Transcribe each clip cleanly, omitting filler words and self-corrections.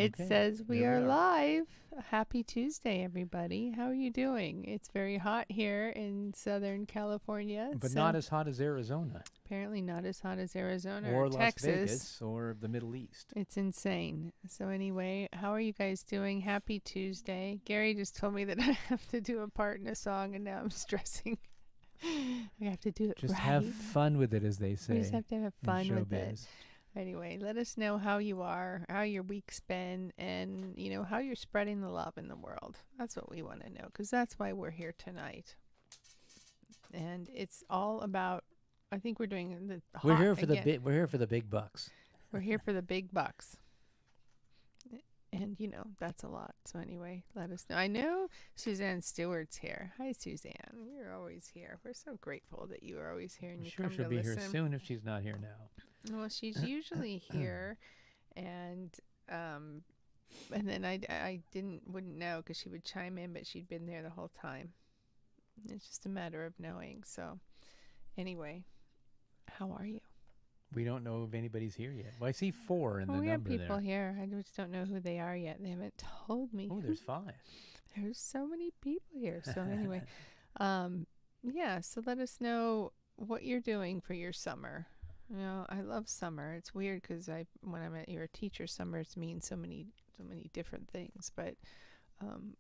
It Okay, says we there are we are. live. Happy Tuesday, everybody. How are you doing? It's very hot here in Southern California. But so not as hot as Arizona apparently not as hot as Arizona or or Las Texas. Vegas or the Middle East. It's insane. So anyway, how are you guys doing? Happy Tuesday. Gary just told me that I have to do a part in a song, and now I'm stressing. I have to do it Just right. have fun with it, as they say. We just have to have in fun with it. showbiz. Anyway, let us know how you are, how your week's been, and, how you're spreading the love in the world. That's what we want to know, because that's why we're here tonight. And it's all about, I think we're doing the hot We're here for again. we're here for the big bucks. We're here for the big bucks. And, that's a lot. So anyway, let us know. I know Suzanne Stewart's here. Hi, Suzanne. You're always here. We're so grateful that you are always here and I'm you sure come she'll to be listen. here soon if she's not here now. Well, she's usually here, and then I wouldn't know because she would chime in, but she'd been there the whole time. It's just a matter of knowing. So, anyway, how are you? We don't know if anybody's here yet. Well, I see 4 in the We have number people there. here. I just don't know who they are yet. They haven't told me. Oh, there's 5. There's so many people here. So anyway, yeah. So let us know what you're doing for your summer. I love summer. It's weird because when I'm you're a teacher, summers mean so many different things. But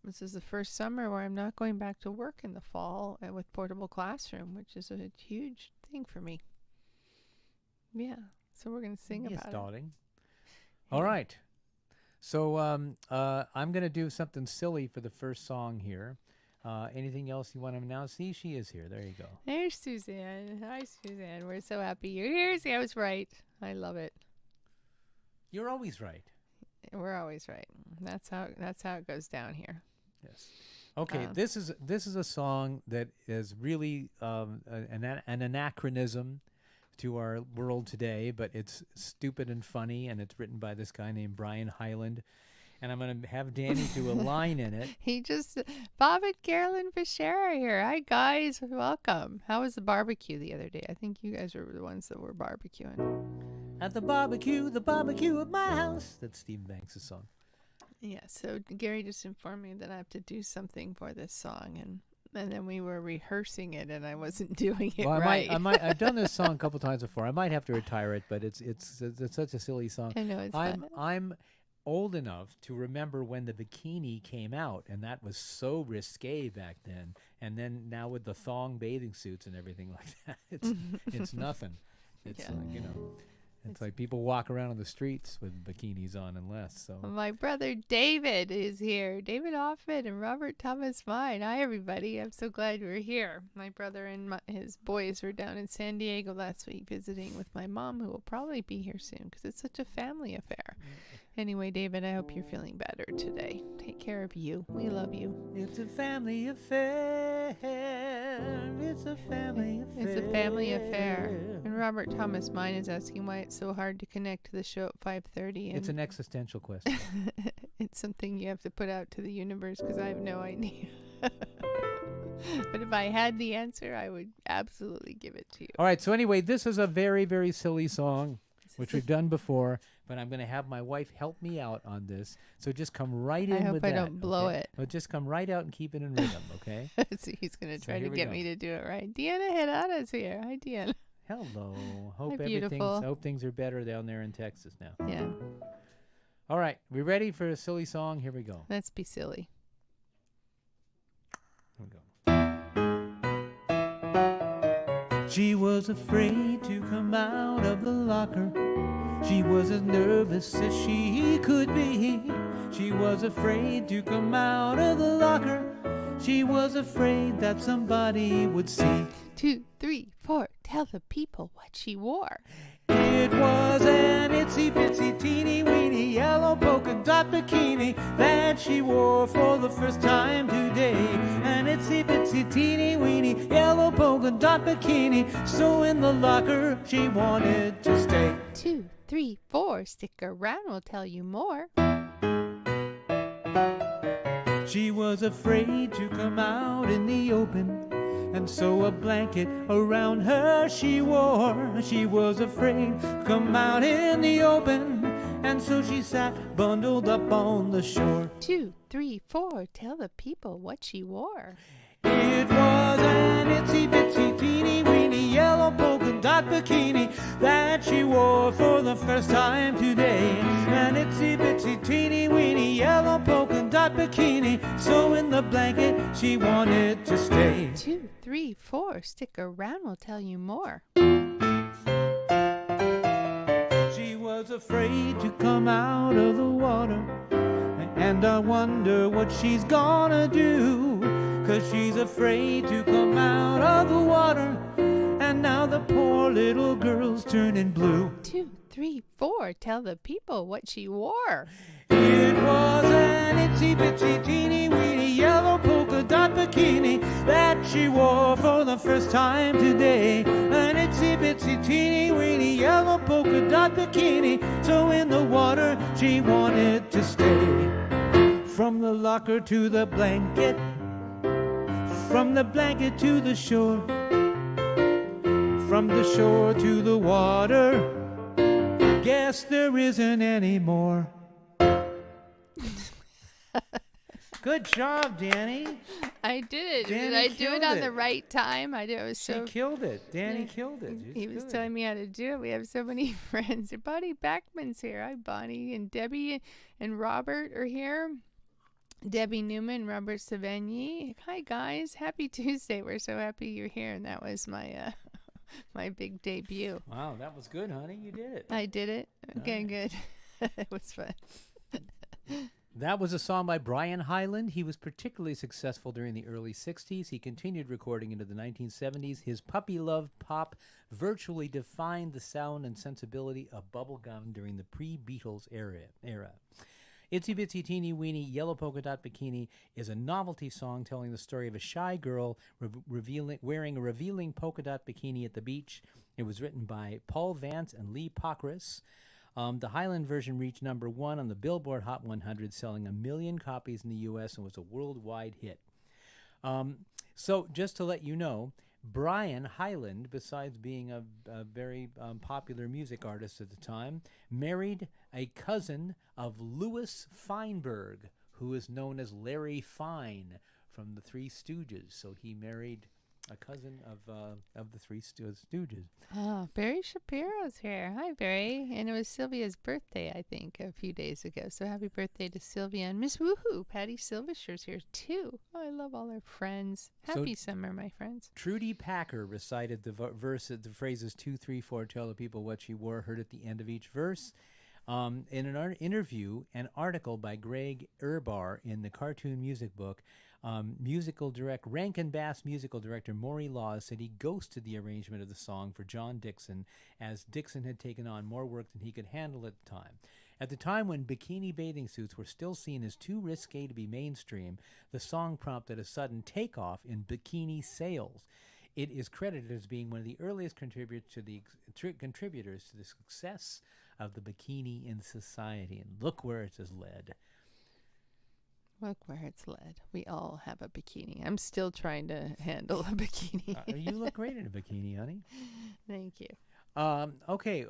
this is the first summer where I'm not going back to work in the fall with portable classroom, which is a huge thing for me. Yeah. So we're gonna sing Yes, about it. darling. All right. So I'm going to do something silly for the first song here. Anything else you want to announce? See, she is here. There you go. There's Suzanne. Hi, Suzanne. We're so happy you're here. See, I was right. I love it. You're always right. We're always right. That's how it goes down here. Yes. Okay. This is a song that is really an anachronism to our world today, but it's stupid and funny, and it's written by this guy named Brian Hyland. And I'm going to have Danny do a line in it. Bob and Carolyn Fisher are here. Hi, guys. Welcome. How was the barbecue the other day? I think you guys were the ones that were barbecuing. At the barbecue at my house. That's Steve Banks' song. Yeah, so Gary just informed me that I have to do something for this song, and then we were rehearsing it, and I wasn't doing it right. I've done this song a couple times before. I might have to retire it, but it's such a silly song. I know it's fun. I'm old enough to remember when the bikini came out, and that was so risque back then. And then now with the thong bathing suits and everything like that, it's nothing. It's it's like people walk around on the streets with bikinis on and less. So my brother David is here. David Hoffman and Robert Thomas Mine. Hi, everybody. I'm so glad we're here. My brother and his boys were down in San Diego last week visiting with my mom, who will probably be here soon because it's such a family affair. Anyway, David, I hope you're feeling better today. Take care of you. We love you. It's a family affair. It's a family affair. It's a family affair. And Robert Thomas Mine is asking why it's so hard to connect to the show at 5:30. It's an existential question. It's something you have to put out to the universe because I have no idea. But if I had the answer, I would absolutely give it to you. All right. So anyway, this is a very, very silly song, which we've done before, but I'm going to have my wife help me out on this. So just come right in with that. I hope I don't blow it. But just come right out and keep it in rhythm, okay? So he's going to try to get me to do it right. Deanna Herrera's here. Hi, Deanna. Hello. Beautiful. Hope things are better down there in Texas now. Yeah. All right. We ready for a silly song? Here we go. Let's be silly. Here we go. She was afraid to come out of the locker. She was as nervous as she could be. She was afraid to come out of the locker. She was afraid that somebody would see. 2, 3, 4. Tell the people what she wore. It was an itsy bitsy teeny weeny yellow polka dot bikini that she wore for the first time today. An itsy bitsy teeny weeny yellow polka dot bikini. So in the locker she wanted to stay. 2, 3, 4. Stick around, we'll tell you more. She was afraid to come out in the open, and so a blanket around her she wore. She was afraid to come out in the open, and And so she sat bundled up on the shore. 2, 3, 4, tell the people what she wore. It was an itsy bitsy teeny weeny yellow polka dot bikini that she wore for the first time today. An itsy bitsy teeny weeny yellow polka dot bikini, so in the blanket she wanted to stay. 2, 3, 4, stick around, we'll tell you more. She was afraid to come out of the water, and I wonder what she's gonna do. 'Cause she's afraid to come out of the water, and now the poor little girl's turning blue. 2, 3, 4, tell the people what she wore. It was an itsy bitsy teeny weeny yellow polka dot bikini that she wore for the first time today. An itsy bitsy teeny weeny yellow polka dot bikini, so in the water she wanted to stay. From the locker to the blanket, from the blanket to the shore, from the shore to the water, guess there isn't any more. Good job, Danny. I did it. Danny Did I do it killed on it. the right time? I did. It was She so. killed it. Danny Yeah. killed it. He was telling me how to do it. We have so many friends. Bonnie Backman's here. Hi, Bonnie. And Debbie and Robert are here. Debbie Newman, Robert Savigny. Hi, guys. Happy Tuesday. We're so happy you're here. And that was my my big debut. Wow, that was good, honey. You did it. I did it. Okay, Nice. good. It was fun. That was a song by Brian Hyland. He was particularly successful during the early 60s. He continued recording into the 1970s. His puppy love pop virtually defined the sound and sensibility of bubblegum during the pre-Beatles era. Itsy Bitsy Teeny Weeny Yellow Polka Dot Bikini is a novelty song telling the story of a shy girl wearing a revealing polka dot bikini at the beach. It was written by Paul Vance and Lee Pockris. The Highland version reached #1 on the Billboard Hot 100, selling 1 million copies in the U.S. and was a worldwide hit. So just to let you know, Brian Hyland, besides being a very popular music artist at the time, married a cousin of Louis Feinberg, who is known as Larry Fine from the Three Stooges. So he married a cousin of the Three Stooges. Oh, Barry Shapiro's here. Hi, Barry. And it was Sylvia's birthday, I think, a few days ago. So happy birthday to Sylvia. And Miss Woohoo, Patty Silvester's here, too. Oh, I love all our friends. Happy summer, my friends. Trudy Packer recited the the phrases 2, 3, 4, tell the people what she wore, heard at the end of each verse. In an interview, an article by Greg Urbar in the Cartoon Music Book, Rankin Bass musical director Maury Laws said he ghosted the arrangement of the song for John Dixon, as Dixon had taken on more work than he could handle at the time. At the time when bikini bathing suits were still seen as too risque to be mainstream, the song prompted a sudden takeoff in bikini sales. It is credited as being one of the earliest contributors to the success of the bikini in society. And look where it has led. Look where it's led. We all have a bikini. I'm still trying to handle a bikini. You look great in a bikini, honey. Thank you. Okay,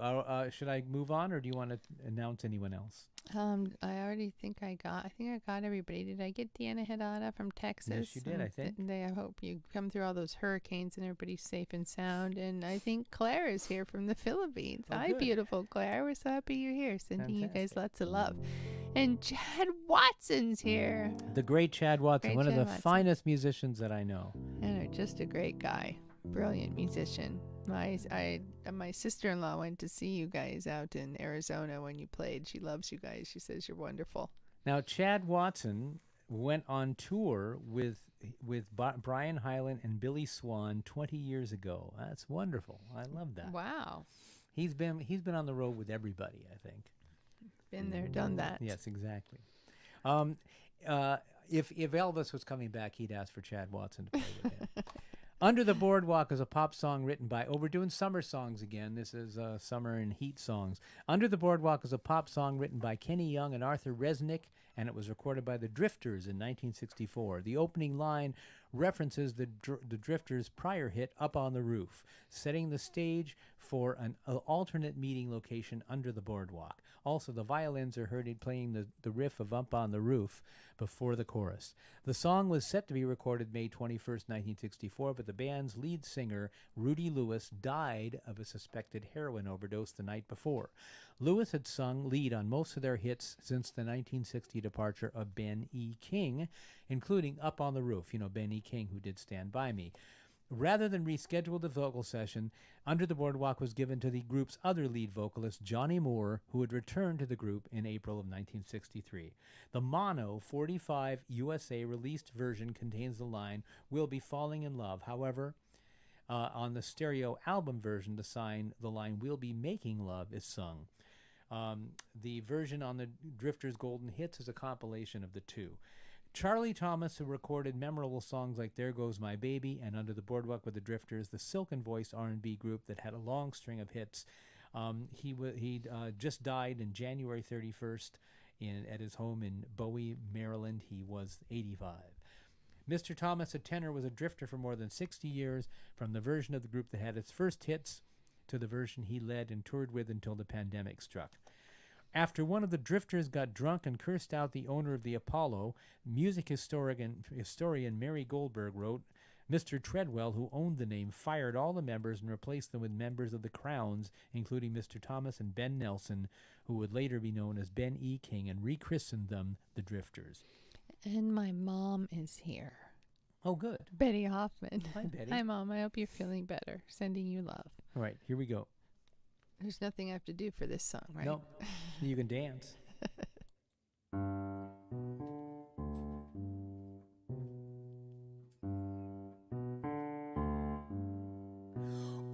should I move on, or do you want to announce anyone else? I already think I got everybody. Did I get Deanna Hedada from Texas? Yes, you did, I think. I hope you come through all those hurricanes and everybody's safe and sound. And I think Claire is here from the Philippines. Oh, Hi, good. beautiful Claire. We're so happy you're here. Sending you guys Fantastic. lots of love. And Chad Watson's here. The great Chad Watson, Great one Chad of the Watson. finest musicians that I know. And just a great guy. Brilliant musician. My sister-in-law went to see you guys out in Arizona when you played. She loves you guys. She says you're wonderful. Now, Chad Watson went on tour with Brian Hyland and Billy Swan 20 years ago. That's wonderful. I love that. Wow. He's been on the road with everybody, I think. Been there, done that. Yes, exactly. If Elvis was coming back, he'd ask for Chad Watson to play with him. Under the Boardwalk is a pop song written by, we're doing summer songs again. This is summer and heat songs. Under the Boardwalk is a pop song written by Kenny Young and Arthur Resnick, and it was recorded by the Drifters in 1964. The opening line, references the Drifters' prior hit Up on the Roof, setting the stage for an alternate meeting location under the boardwalk. Also, the violins are heard playing the riff of Up on the Roof before the chorus. The song was set to be recorded May 21st, 1964, but the band's lead singer, Rudy Lewis, died of a suspected heroin overdose the night before. Lewis had sung lead on most of their hits since the 1960 departure of Ben E. King, including Up on the Roof, Ben E. King, who did Stand By Me. Rather than reschedule the vocal session, Under the Boardwalk was given to the group's other lead vocalist, Johnny Moore, who had returned to the group in April of 1963. The mono 45 USA released version contains the line, "We'll be falling in love." However, on the stereo album version, the line, "We'll be making love," is sung. The version on the Drifters' Golden Hits is a compilation of the two. Charlie Thomas, who recorded memorable songs like There Goes My Baby and Under the Boardwalk with the Drifters, the silken-voiced R&B group that had a long string of hits, he just died on January 31st at his home in Bowie, Maryland. He was 85. Mr. Thomas, a tenor, was a Drifter for more than 60 years, from the version of the group that had its first hits to the version he led and toured with until the pandemic struck. After one of the Drifters got drunk and cursed out the owner of the Apollo, music historian Mary Goldberg wrote, Mr. Treadwell, who owned the name, fired all the members and replaced them with members of the Crowns, including Mr. Thomas and Ben Nelson, who would later be known as Ben E. King, and rechristened them the Drifters. And my mom is here. Oh, good. Betty Hoffman. Hi, Betty. Hi, Mom. I hope you're feeling better. Sending you love. All right, here we go. There's nothing I have to do for this song, right? No, you can dance.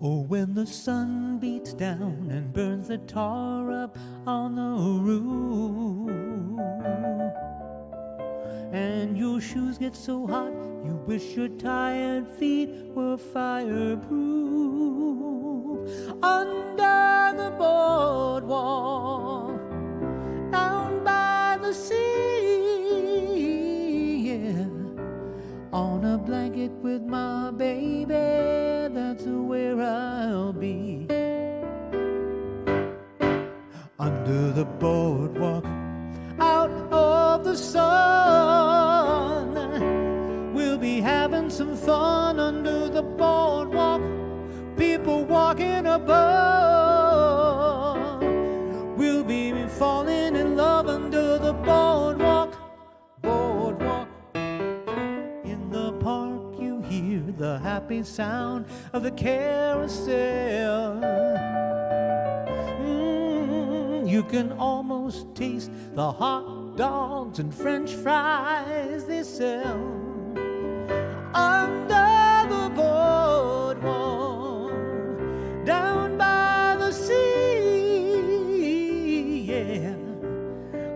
Oh, when the sun beats down and burns the tar up on the roof, and your shoes get so hot you wish your tired feet were fireproof. Under the boardwalk, down by the sea, yeah. On a blanket with my baby, that's where I'll be. Under the boardwalk, out of the sun, we'll be having some fun under the boardwalk. People walking above, we'll be falling in love under the boardwalk. Boardwalk. In the park you hear the happy sound of the carousel. You can almost taste the hot dogs and french fries they sell. Under the boardwalk, down by the sea, yeah.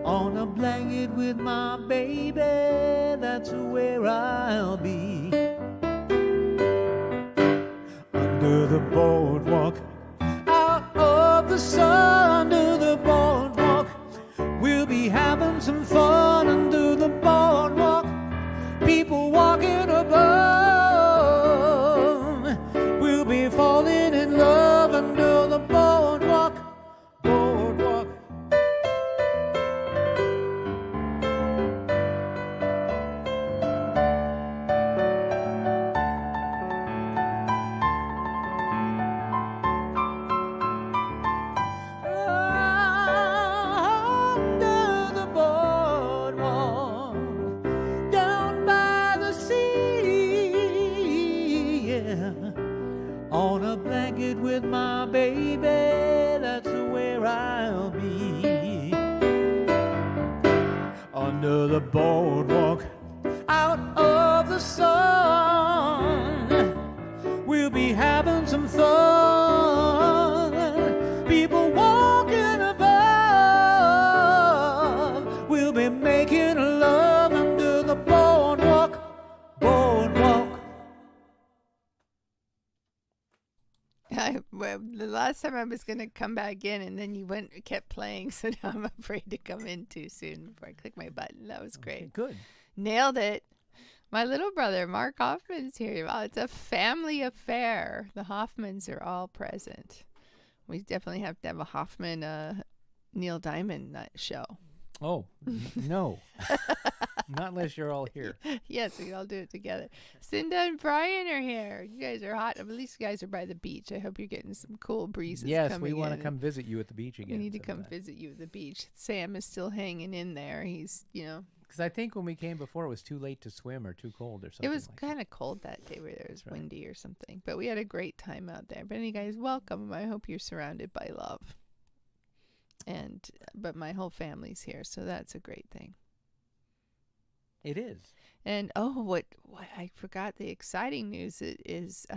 On a blanket with my baby, that's where I'll be. Under the boardwalk, out of the sun, under the boardwalk, we'll be having some fun under the boardwalk. People walking above, we'll be falling in love under the boardwalk. Boardwalk. Under the boardwalk, down by the sea, yeah. On a blanket with my baby, that's where I'll be. Under the boardwalk, out of the sun, we'll be having some fun. People walking above, we'll be making love under the boardwalk. Boardwalk. The last time I was going to come back in, and then you kept playing, so now I'm afraid to come in too soon before I click my button. That was great. Okay, good. Nailed it. My little brother, Mark Hoffman's here. Wow, it's a family affair. The Hoffmans are all present. We definitely have to have a Hoffman Neil Diamond show. Oh, no. Not unless you're all here. Yes, we all do it together. Cinda and Brian are here. You guys are hot. At least you guys are by the beach. I hope you're getting some cool breezes. Yes, coming we want in. to come visit you at the beach again. We need to come sometime. visit you at the beach. Sam is still hanging in there. He's, Because I think when we came before, it was too late to swim or too cold or something. it was like kind of cold that day where it was right. windy or something. But we had a great time out there. But anyway, guys, welcome. I hope you're surrounded by love. But my whole family's here, so that's a great thing. It is. And what I forgot the exciting news is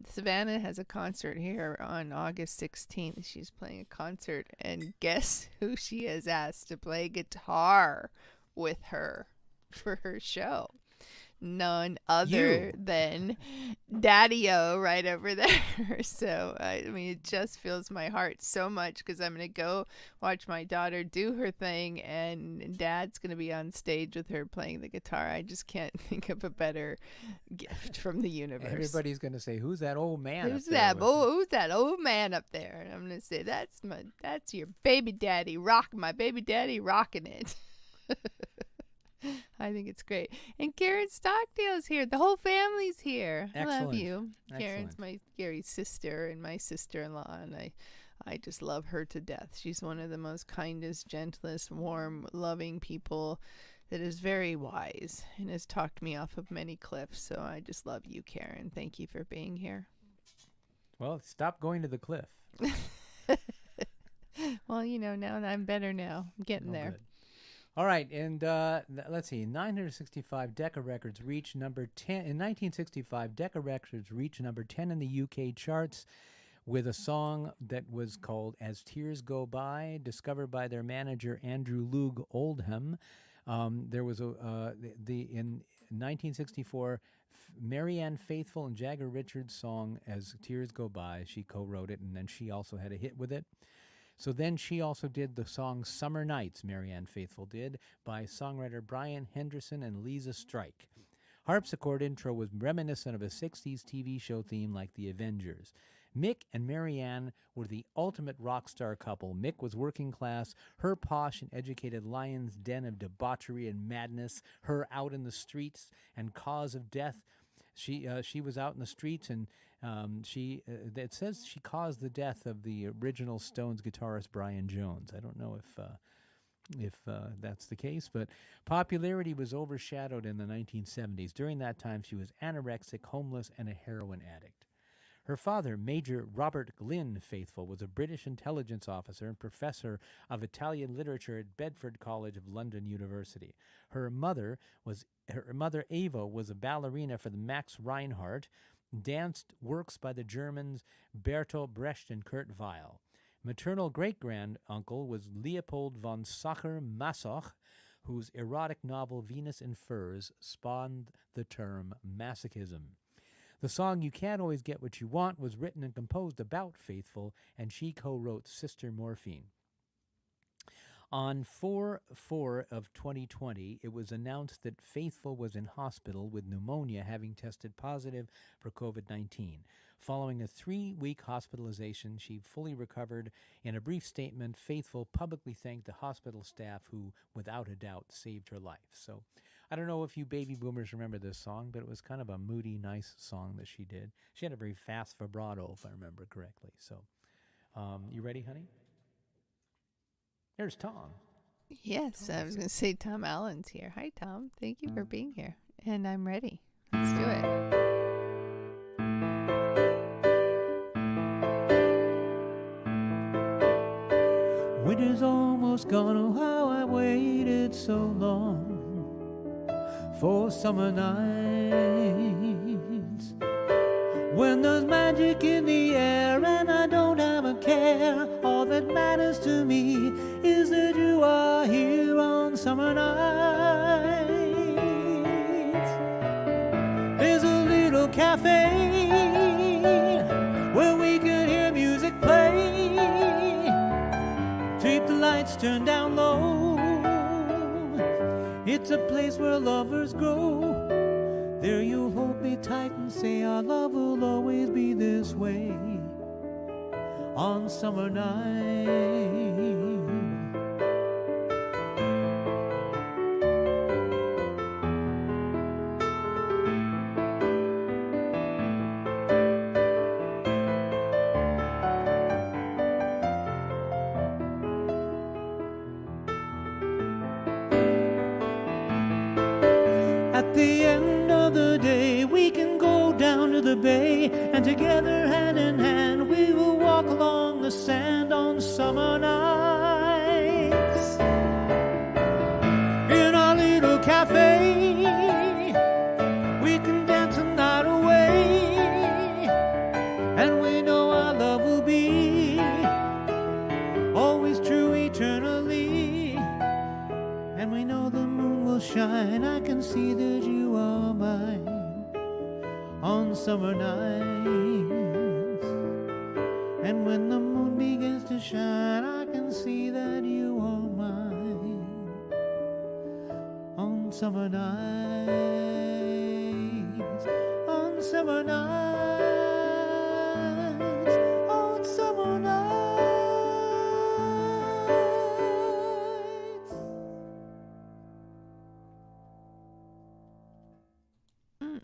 Savannah has a concert here on August 16th. She's playing a concert, and guess who she has asked to play guitar with her for her show? None other than Daddy-O right over there. So, I mean, it just fills my heart so much because I'm going to go watch my daughter do her thing, and Dad's going to be on stage with her playing the guitar. I just can't think of a better gift from the universe. Everybody's going to say, who's that old man Who's up there? who's that old man up there? And I'm going to say, that's your baby daddy my baby daddy rocking it. I think it's great. And Karen Stockdale's here. The whole family's here. Excellent. I love you. Excellent. Karen's Gary's sister and my sister-in-law, and I just love her to death. She's one of the most kindest, gentlest, warm, loving people that is very wise and has talked me off of many cliffs. So I just love you, Karen. Thank you for being here. Well, stop going to the cliff. Well, now that I'm better now. I'm getting there. Good. All right, and let's see. 965 Decca Records reached number 10 in 1965. Decca Records reached number 10 in the UK charts with a song that was called "As Tears Go By," discovered by their manager Andrew Loog Oldham. There was in 1964. Marianne Faithfull and Jagger Richards' song "As Tears Go By." She co-wrote it, and then she also had a hit with it. So then she also did the song Summer Nights, Marianne Faithfull did, by songwriter Brian Henderson and Lisa Strike. Harpsichord intro was reminiscent of a 60s TV show theme like The Avengers. Mick and Marianne were the ultimate rock star couple. Mick was working class, her posh and educated lion's den of debauchery and madness, her out in the streets and cause of death. She was out in the streets, and it says she caused the death of the original Stones guitarist Brian Jones. I don't know if that's the case, but popularity was overshadowed in the 1970s. During that time, she was anorexic, homeless, and a heroin addict. Her father, Major Robert Glynn Faithfull, was a British intelligence officer and professor of Italian literature at Bedford College of London University. Her mother, Ava, was a ballerina for the Max Reinhardt, danced works by the Germans Bertolt Brecht and Kurt Weill. Maternal great-grand-uncle was Leopold von Sacher-Masoch, whose erotic novel Venus in Furs spawned the term masochism. The song You Can't Always Get What You Want was written and composed about Faithfull, and she co-wrote Sister Morphine. On 4/4 of 2020, it was announced that Faithfull was in hospital with pneumonia, having tested positive for COVID-19. Following a 3-week hospitalization, she fully recovered. In a brief statement, Faithfull publicly thanked the hospital staff who, without a doubt, saved her life. So I don't know if you baby boomers remember this song, but it was kind of a moody, nice song that she did. She had a very fast vibrato, if I remember correctly. So you ready, honey? There's Tom. Yes, I was going to say Tom Allen's here. Hi, Tom. Thank you for being here. And I'm ready. Let's do it. Winter's almost gone, oh how I waited so long for summer nights, when there's magic in the air and I don't have a care. All that matters to me is that you are here on summer nights. There's a little cafe where we could hear music play, keep the lights turned down low. It's a place where lovers grow. There you'll hold me tight and say our love will always be this way on summer night. At the end of the day, we can go down to the bay, and together, hand in hand, we will walk along the sand on summer nights. In our little cafe, we can dance a night away, and we know our love will be always true eternally. And we know the moon will shine, I can see that you are mine on summer nights. And when the moon begins to shine, I can see that you are mine on summer nights, on summer nights, on summer nights.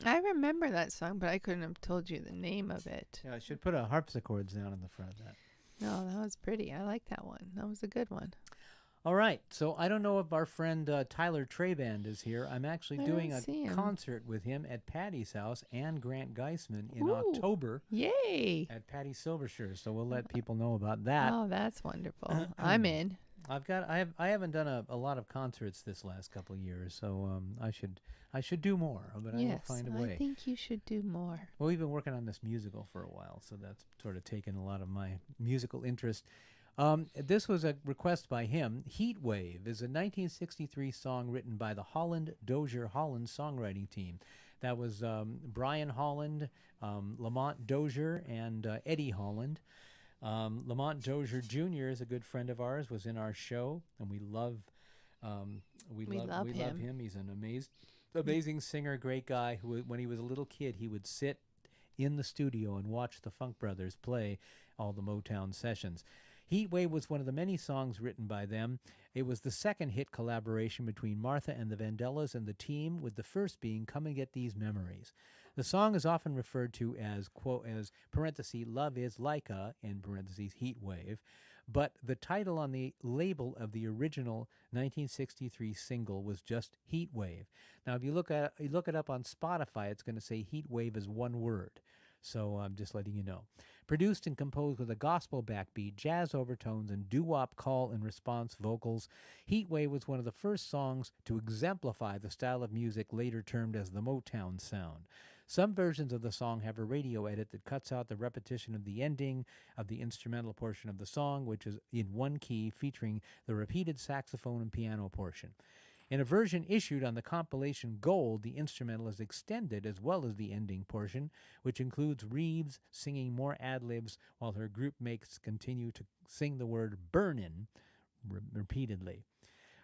I remember that song, but I couldn't have told you the name of it. Yeah, I should put a harpsichords down in the front of that. No, that was pretty. I like that one. That was a good one. All right, so I don't know if our friend Tyler Treband is here. I'm actually I doing don't a see him. concert with him at Patty's house and Grant Geisman in Ooh. October Yay! at Patty Silvershire. So we'll let people know about that. Oh, that's wonderful. I'm in. I haven't done a lot of concerts this last couple of years, so I should do more, but I will Yes, find a I way. think you should do more. Well, we've been working on this musical for a while, so that's sort of taken a lot of my musical interest. This was a request by him. Heat Wave is a 1963 song written by the Holland Dozier Holland songwriting team. That was Brian Holland, Lamont Dozier, and Eddie Holland. Lamont Dozier Jr. is a good friend of ours, was in our show, and we love him. He's an amazing singer, great guy. Who, when he was a little kid, he would sit in the studio and watch the Funk Brothers play all the Motown sessions. Heat Wave was one of the many songs written by them. It was the second hit collaboration between Martha and the Vandellas and the team, with the first being Come and Get These Memories. The song is often referred to as, quote, as parentheses, Love is Like a, in parentheses, Heat Wave, but the title on the label of the original 1963 single was just Heat Wave. Now, if you look it up on Spotify, it's going to say Heat Wave is one word. So I'm just letting you know. Produced and composed with a gospel backbeat, jazz overtones, and doo-wop call and response vocals, Heat Wave was one of the first songs to exemplify the style of music later termed as the Motown sound. Some versions of the song have a radio edit that cuts out the repetition of the ending of the instrumental portion of the song, which is in one key, featuring the repeated saxophone and piano portion. In a version issued on the compilation Gold, the instrumental is extended as well as the ending portion, which includes Reeves singing more ad-libs while her group mates continue to sing the word burnin' repeatedly.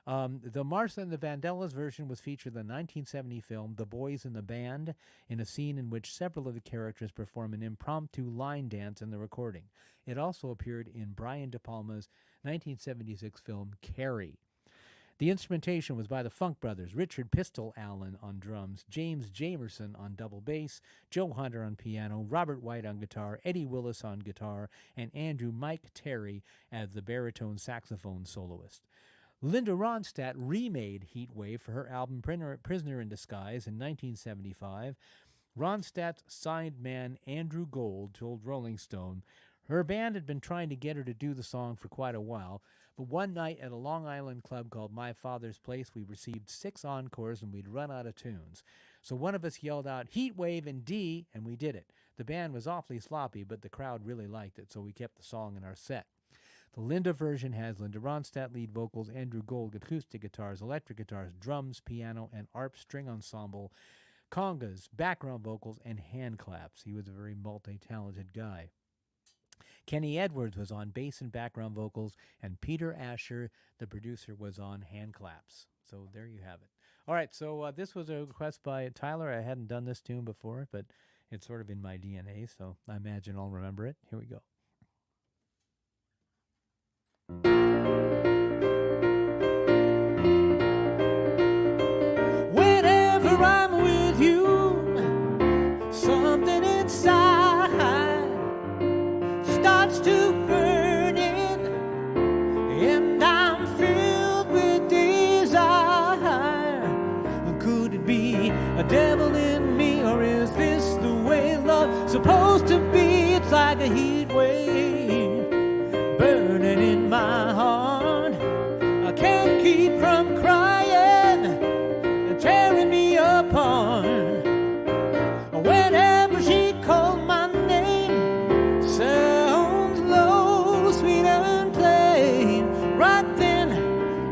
The Martha and the Vandellas version was featured in the 1970 film The Boys in the Band, in a scene in which several of the characters perform an impromptu line dance in the recording. It also appeared in Brian De Palma's 1976 film Carrie. The instrumentation was by the Funk Brothers, Richard Pistol Allen on drums, James Jamerson on double bass, Joe Hunter on piano, Robert White on guitar, Eddie Willis on guitar, and Andrew Mike Terry as the baritone saxophone soloist. Linda Ronstadt remade Heat Wave for her album Prisoner in Disguise in 1975. Ronstadt's signed man Andrew Gold told Rolling Stone her band had been trying to get her to do the song for quite a while, but one night at a Long Island club called My Father's Place, we received 6 encores and we'd run out of tunes. So one of us yelled out, Heat Wave in D, and we did it. The band was awfully sloppy, but the crowd really liked it, so we kept the song in our set. The Linda version has Linda Ronstadt lead vocals, Andrew Gold acoustic guitars, electric guitars, drums, piano, and ARP string ensemble, congas, background vocals, and hand claps. He was a very multi-talented guy. Kenny Edwards was on bass and background vocals, and Peter Asher, the producer, was on hand claps. So there you have it. All right, so this was a request by Tyler. I hadn't done this tune before, but it's sort of in my DNA, so I imagine I'll remember it. Here we go. Whenever I'm with you, something inside starts to burn in, and I'm filled with desire. Could it be a devil in me, or is this the way love's supposed to be? It's like a heat wave burning in my heart. I can't keep from crying and tearing me apart. Whenever she called my name, sounds low, sweet and plain. Right then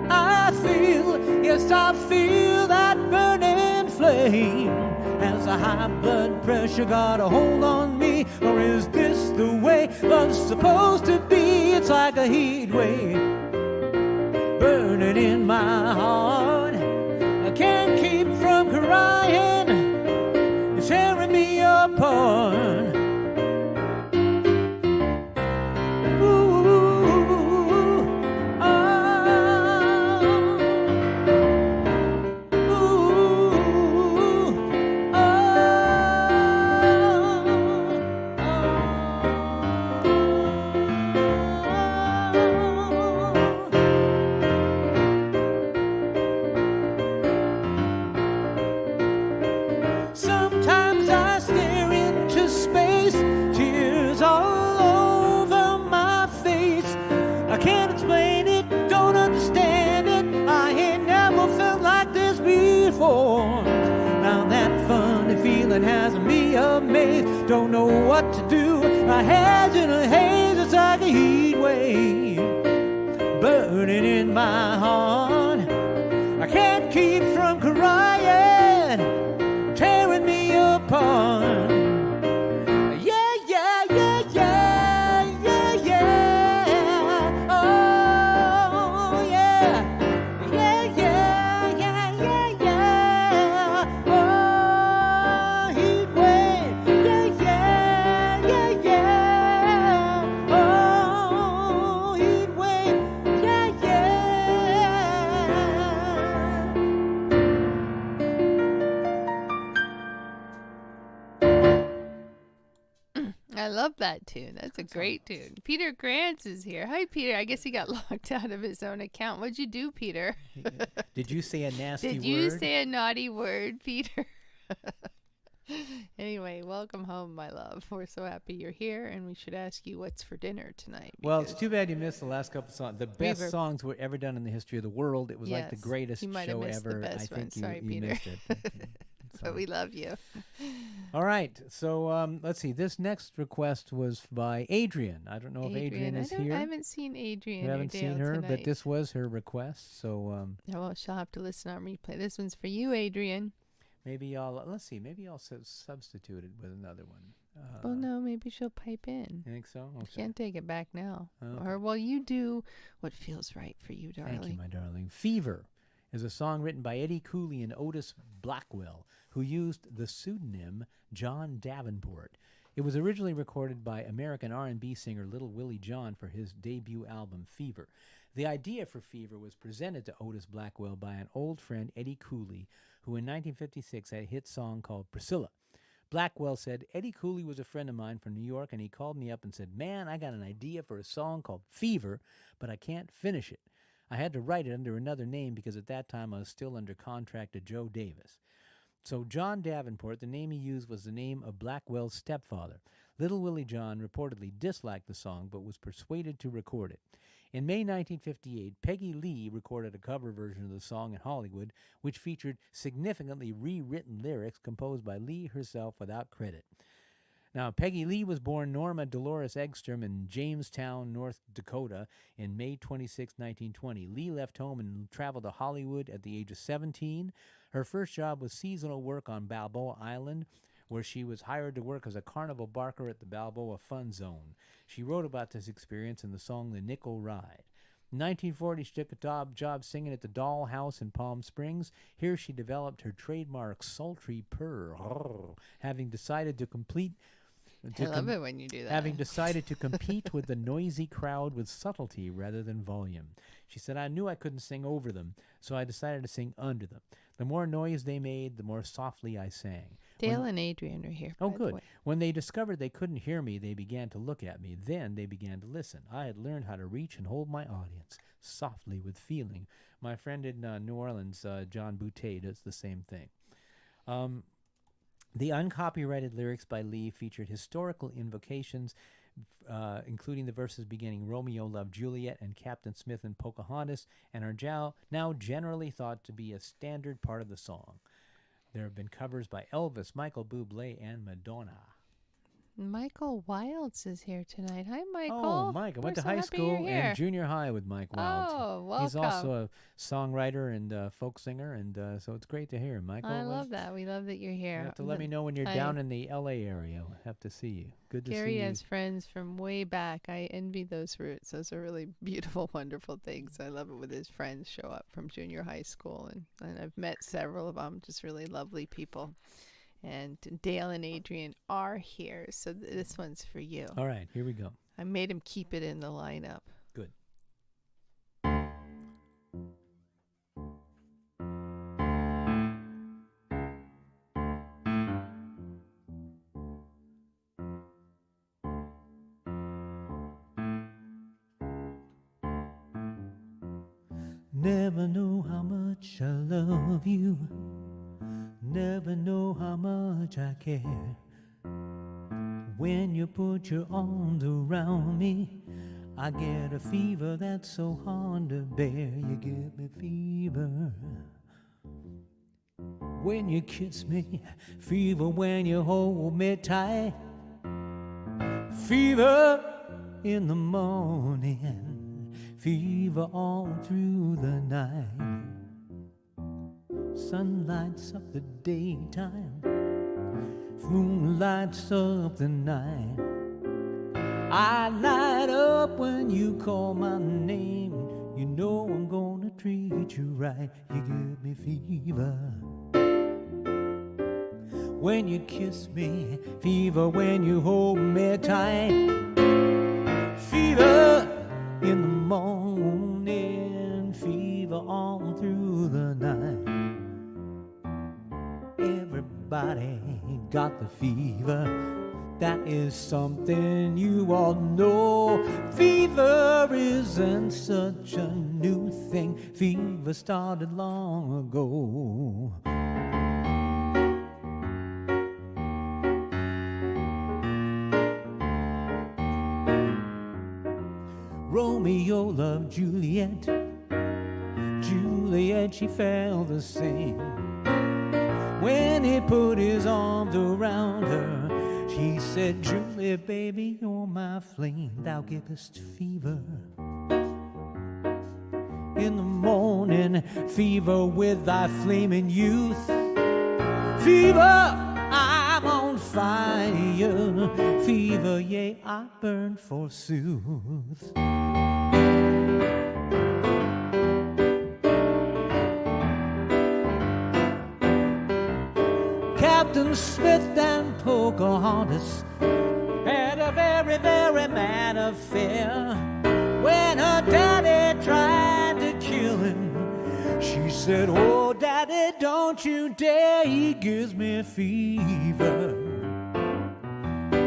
I feel, yes I feel that burning flame. Has the high blood pressure got a hold on me, or is this the way love's supposed to be? It's like a heat wave burning in my heart. I can't keep from crying, it's tearing me apart. Sometimes I stare into space, tears all over my face. I can't explain it, don't understand it. I ain't never felt like this before. Now that funny feeling has me amazed. Don't know what to do, my head's in a haze. It's like a heat wave burning in my heart. I can't keep from crying, tearing me apart. Yeah, yeah, yeah, yeah, yeah, yeah. Oh, yeah. Yeah, yeah, yeah, yeah, yeah. Oh, heat wave. Yeah, yeah, yeah, yeah. Oh, heat wave. Yeah, yeah. I love that tune. That's a great tune. Peter Grants is here. Hi, Peter. I guess he got locked out of his own account. What'd you do, Peter? Did you say a nasty word? Did you say a naughty word, Peter? Anyway, welcome home, my love. We're so happy you're here, and we should ask you what's for dinner tonight. Well, it's too bad you missed the last couple songs. The best songs were ever done in the history of the world. It was like the greatest you might have show missed ever. The best I think one. Sorry, you Peter. missed it. Okay. But we love you. All right. So let's see. This next request was by Adrian. I don't know if Adrian is here. I haven't seen Adrian. You haven't seen her, tonight. but this was her request. So well, she'll have to listen on replay. This one's for you, Adrian. maybe I'll let's see. Maybe I'll substitute it with another one. Well, no, maybe she'll pipe in. You think so? Okay. Can't take it back now. Okay. Or, well, you do what feels right for you, darling. Thank you, my darling. Fever is a song written by Eddie Cooley and Otis Blackwell, who used the pseudonym John Davenport. It was originally recorded by American R&B singer Little Willie John for his debut album, Fever. The idea for Fever was presented to Otis Blackwell by an old friend, Eddie Cooley, who in 1956 had a hit song called Priscilla. Blackwell said, Eddie Cooley was a friend of mine from New York, and he called me up and said, man, I got an idea for a song called Fever, but I can't finish it. I had to write it under another name because at that time I was still under contract to Joe Davis. So John Davenport, the name he used was the name of Blackwell's stepfather. Little Willie John reportedly disliked the song but was persuaded to record it. In May 1958, Peggy Lee recorded a cover version of the song in Hollywood, which featured significantly rewritten lyrics composed by Lee herself without credit. Now, Peggy Lee was born Norma Dolores Eggstrom in Jamestown, North Dakota, in May 26, 1920. Lee left home and traveled to Hollywood at the age of 17. Her first job was seasonal work on Balboa Island, where she was hired to work as a carnival barker at the Balboa Fun Zone. She wrote about this experience in the song The Nickel Ride. In 1940, she took a job singing at the Doll House in Palm Springs. Here she developed her trademark sultry purr, having decided to complete I love it when you do that. having decided to compete with the noisy crowd with subtlety rather than volume. She said, I knew I couldn't sing over them, so I decided to sing under them. The more noise they made, the more softly I sang. Dale and Adrian are here. Oh, by the good. way. When they discovered they couldn't hear me, they began to look at me. Then they began to listen. I had learned how to reach and hold my audience softly with feeling. My friend in New Orleans, John Boutte, does the same thing. The uncopyrighted lyrics by Lee featured historical invocations, including the verses beginning Romeo loved Juliet and Captain Smith and Pocahontas, and are now generally thought to be a standard part of the song. There have been covers by Elvis, Michael Bublé, and Madonna. Michael Wilds is here tonight. Hi, Michael. Oh, Mike. I went to high school and junior high with Mike Wilds. Oh, welcome. He's also a songwriter and folk singer, and so it's great to hear him. Michael, I love that. We love that you're here. You have to let me know when you're down in the L.A. area. I'll have to see you. Good to see you. Gary has friends from way back. I envy those roots. Those are really beautiful, wonderful things. I love it when his friends show up from junior high school, and I've met several of them, just really lovely people. And Dale and Adrian are here, so this one's for you. All right, here we go. I made him keep it in the lineup. Good. Never know how much I love you. Never know how much I care. When you put your arms around me, I get a fever that's so hard to bear. You give me fever when you kiss me, fever when you hold me tight, fever in the morning, fever all through the night. Sun lights up the daytime, moon lights up the night. I light up when you call my name. You know I'm gonna treat you right. You give me fever when you kiss me, fever when you hold me tight, fever in the morning, fever all through the night. Everybody got the fever. That is something you all know. Fever isn't such a new thing. Fever started long ago. Romeo loved Juliet. Juliet, she felt the same. When he put his arms around her, she said, Juliet, baby, you're my flame. Thou givest fever in the morning, fever with thy flaming youth. Fever, I'm on fire. Fever, yea, I burn forsooth. Captain Smith and Pocahontas had a very, very mad affair. When her daddy tried to kill him, she said, oh, daddy, don't you dare. He gives me fever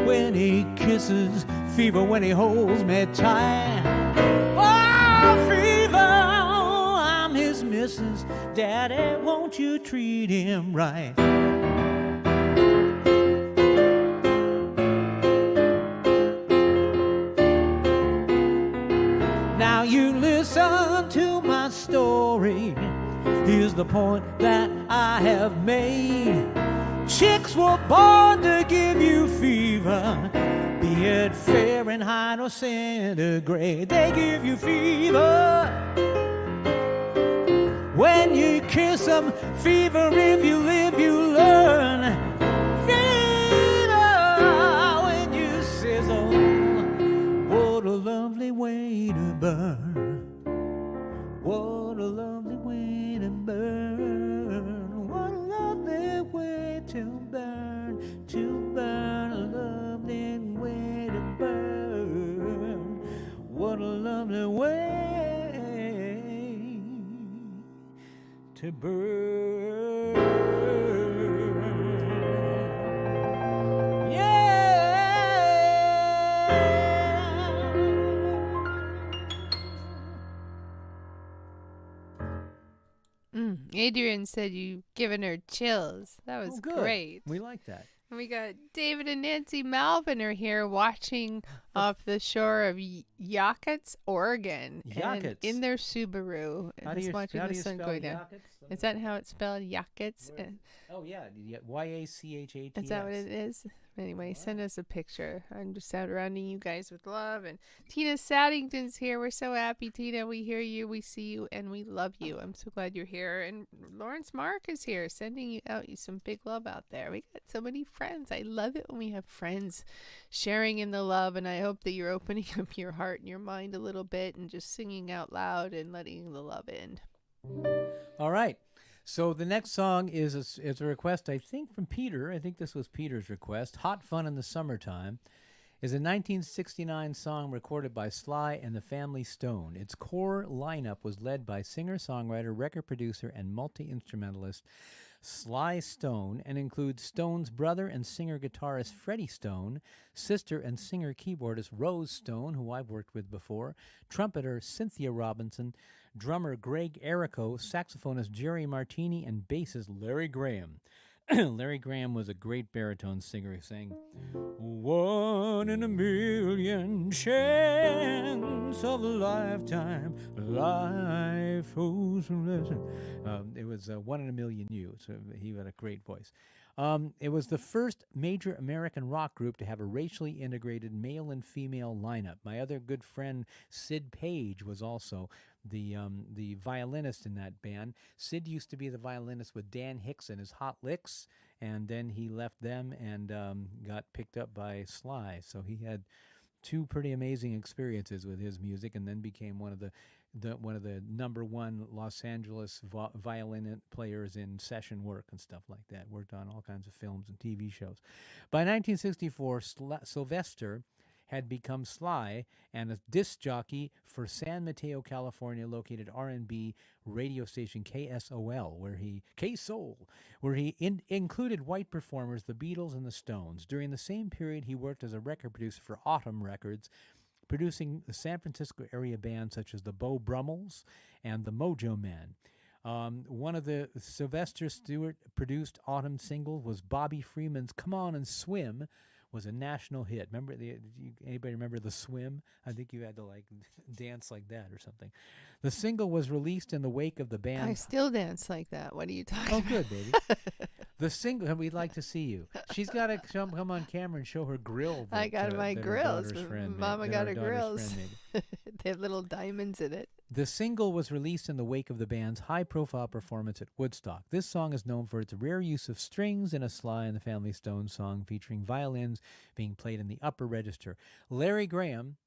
when he kisses, fever when he holds me tight. Oh, fever, I'm his missus. Daddy, won't you treat him right? Now you listen to my story. Here's the point that I have made. Chicks were born to give you fever, be it Fahrenheit or centigrade. They give you fever when you kiss them, fever if you live, you learn. Fever when you sizzle, what a lovely way to burn. burn. What a lovely way to burn, a lovely way to burn. What a lovely way to burn. Adrian said you given her chills. That was Oh, good. great. We like that. And we got David and Nancy Malvin are here watching off the shore of Yakuts, Oregon, and Yakuts. in their Subaru, How and do just you, watching how the do you sun spell going down. Yakuts? Is that how it's spelled? Yakuts? Oh, yeah. Yachats. Is that what it is? Anyway, send us a picture. I'm just surrounding you guys with love. And Tina Saddington's here. We're so happy, Tina. We hear you, we see you, and we love you. I'm so glad you're here. And Lawrence Mark is here, sending you out some big love out there. We got so many friends. I love it when we have friends sharing in the love. And I hope that you're opening up your heart and your mind a little bit and just singing out loud and letting the love in. All right. So the next song is a request, I think, from Peter. I think this was Peter's request. Hot Fun in the Summertime is a 1969 song recorded by Sly and the Family Stone. Its core lineup was led by singer-songwriter, record producer, and multi-instrumentalist Sly Stone, and includes Stone's brother and singer-guitarist Freddie Stone, sister and singer-keyboardist Rose Stone, who I've worked with before, trumpeter Cynthia Robinson, drummer Greg Errico, saxophonist Jerry Martini, and bassist Larry Graham. Larry Graham was a great baritone singer who sang "One in a million chance of a lifetime, life goes it was One in a Million You, so he had a great voice. It was the first major American rock group to have a racially integrated male and female lineup. My other good friend Sid Page was also the violinist in that band. Sid used to be the violinist with Dan Hicks and his Hot Licks, and then he left them and got picked up by Sly. So he had two pretty amazing experiences with his music, and then became one of the number one Los Angeles violin players in session work and stuff like that. Worked on all kinds of films and TV shows. By 1964, Sylvester had become Sly and a disc jockey for San Mateo, California, located R&B radio station KSOL, where he included white performers, the Beatles and the Stones. During the same period, he worked as a record producer for Autumn Records, producing the San Francisco area bands such as the Beau Brummels and the Mojo Men. One of the Sylvester Stewart produced Autumn singles was Bobby Freeman's "Come On and Swim," was a national hit. Remember anybody remember the Swim? I think you had to like dance like that or something. The single was released in the wake of the band. I still dance like that. What are you talking about? Oh, good, baby. The single, we'd like to see you. She's got to come on camera and show her grill. I got my grills. Mama got her grills. Friend They have little diamonds in it. The single was released in the wake of the band's high-profile performance at Woodstock. This song is known for its rare use of strings in a Sly and the Family Stone song, featuring violins being played in the upper register. Larry Graham,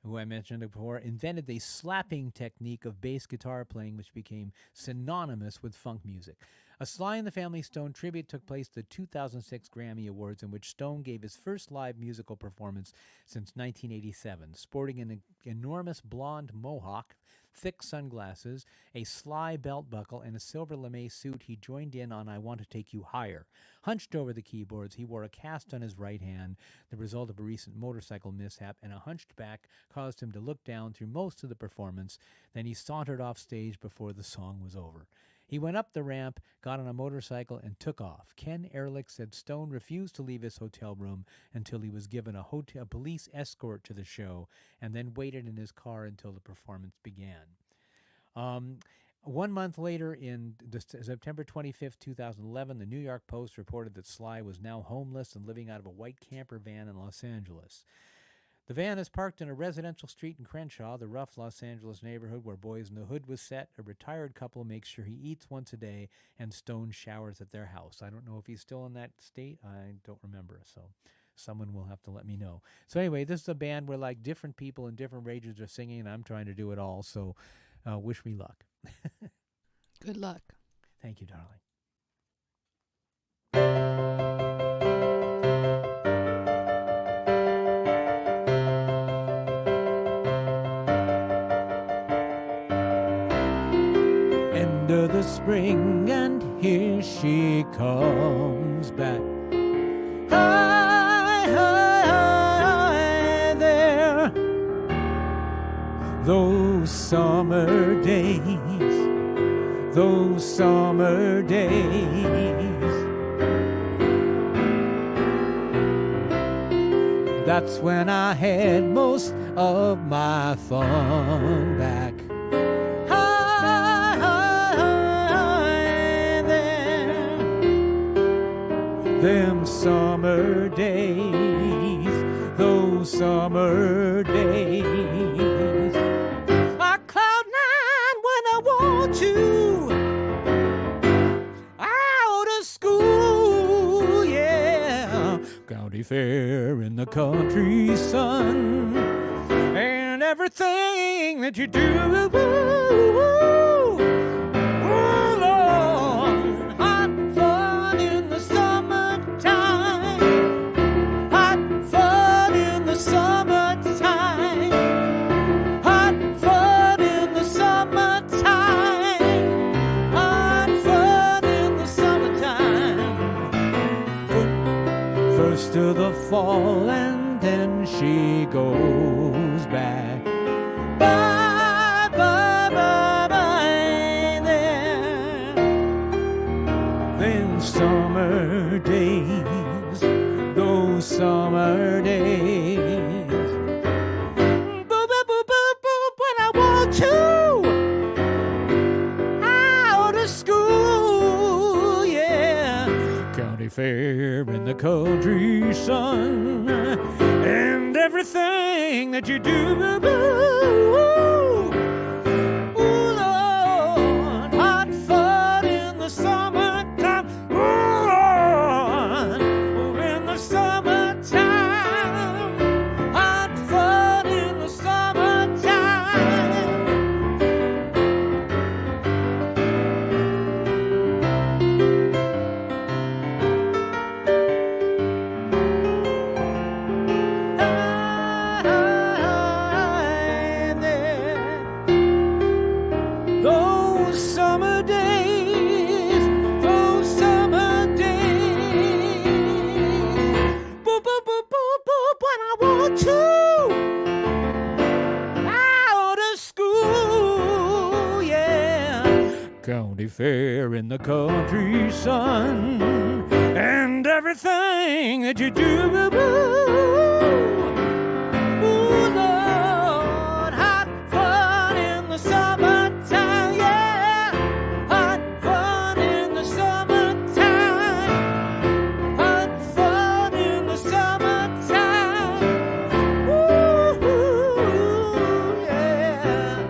who I mentioned before, invented the slapping technique of bass guitar playing, which became synonymous with funk music. A Sly and the Family Stone tribute took place at the 2006 Grammy Awards, in which Stone gave his first live musical performance since 1987. Sporting an enormous blonde mohawk, thick sunglasses, a Sly belt buckle, and a silver lame suit, he joined in on "I Want to Take You Higher." Hunched over the keyboards, he wore a cast on his right hand, the result of a recent motorcycle mishap, and a hunched back caused him to look down through most of the performance. Then he sauntered off stage before the song was over. He went up the ramp, got on a motorcycle, and took off. Ken Ehrlich said Stone refused to leave his hotel room until he was given a police escort to the show, and then waited in his car until the performance began. 1 month later, in September 25th, 2011, the New York Post reported that Sly was now homeless and living out of a white camper van in Los Angeles. The van is parked in a residential street in Crenshaw, the rough Los Angeles neighborhood where Boys in the Hood was set. A retired couple makes sure he eats once a day, and Stone showers at their house. I don't know if he's still in that state. I don't remember, so someone will have to let me know. So anyway, this is a band where like different people in different ranges are singing, and I'm trying to do it all, so wish me luck. Good luck. Thank you, darling. End of the spring, and here she comes back. Hi, hi, hi there. Those summer days, those summer days. That's when I had most of my fun back. Them summer days, those summer days. I cloud nine when I want to, out of school, yeah. County fair in the country sun, and everything that you do. To the fall, and then she goes back. Bye, bye, bye, bye there. Then summer days, those summer days. Boop, boop, boop, boop, boop, when I want to, out of school, yeah. County fair in the country sun, and everything that you do. Ooh, Lord, hot fun in the summertime. Ooh, Lord, in the summertime. Hot fun in the summertime. County fair in the country sun, and everything that you do. Ooh, Lord, hot fun in the summertime, yeah. Hot fun in the summertime. Hot fun in the summertime. Ooh, yeah.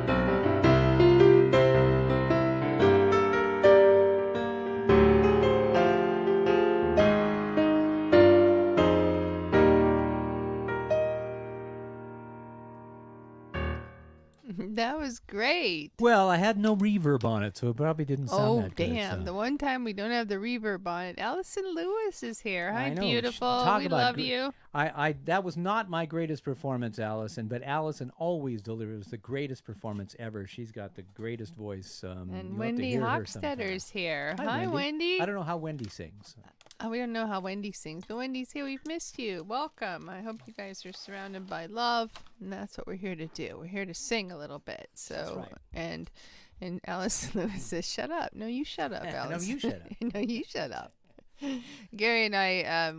That was great. Well, I had no reverb on it, so it probably didn't sound Oh, that good. damn. So. The one time we don't have the reverb on it. Allison Lewis is here. Hi, I know. beautiful. Talk We about love you. That was not my greatest performance, Allison, but Allison always delivers the greatest performance ever. She's got the greatest voice. And you'll Wendy have to hear her Hochstetter's sometime. here. Hi, Wendy. I don't know how Wendy sings. Oh, we don't know how Wendy sings, but Wendy's here. We've missed you. Welcome. I hope you guys are surrounded by love, and that's what we're here to do. We're here to sing a little bit. So, That's right. and Allison Lewis says, "Shut up." No, you shut up, Allison. No, you shut up. No, you shut up. Gary and I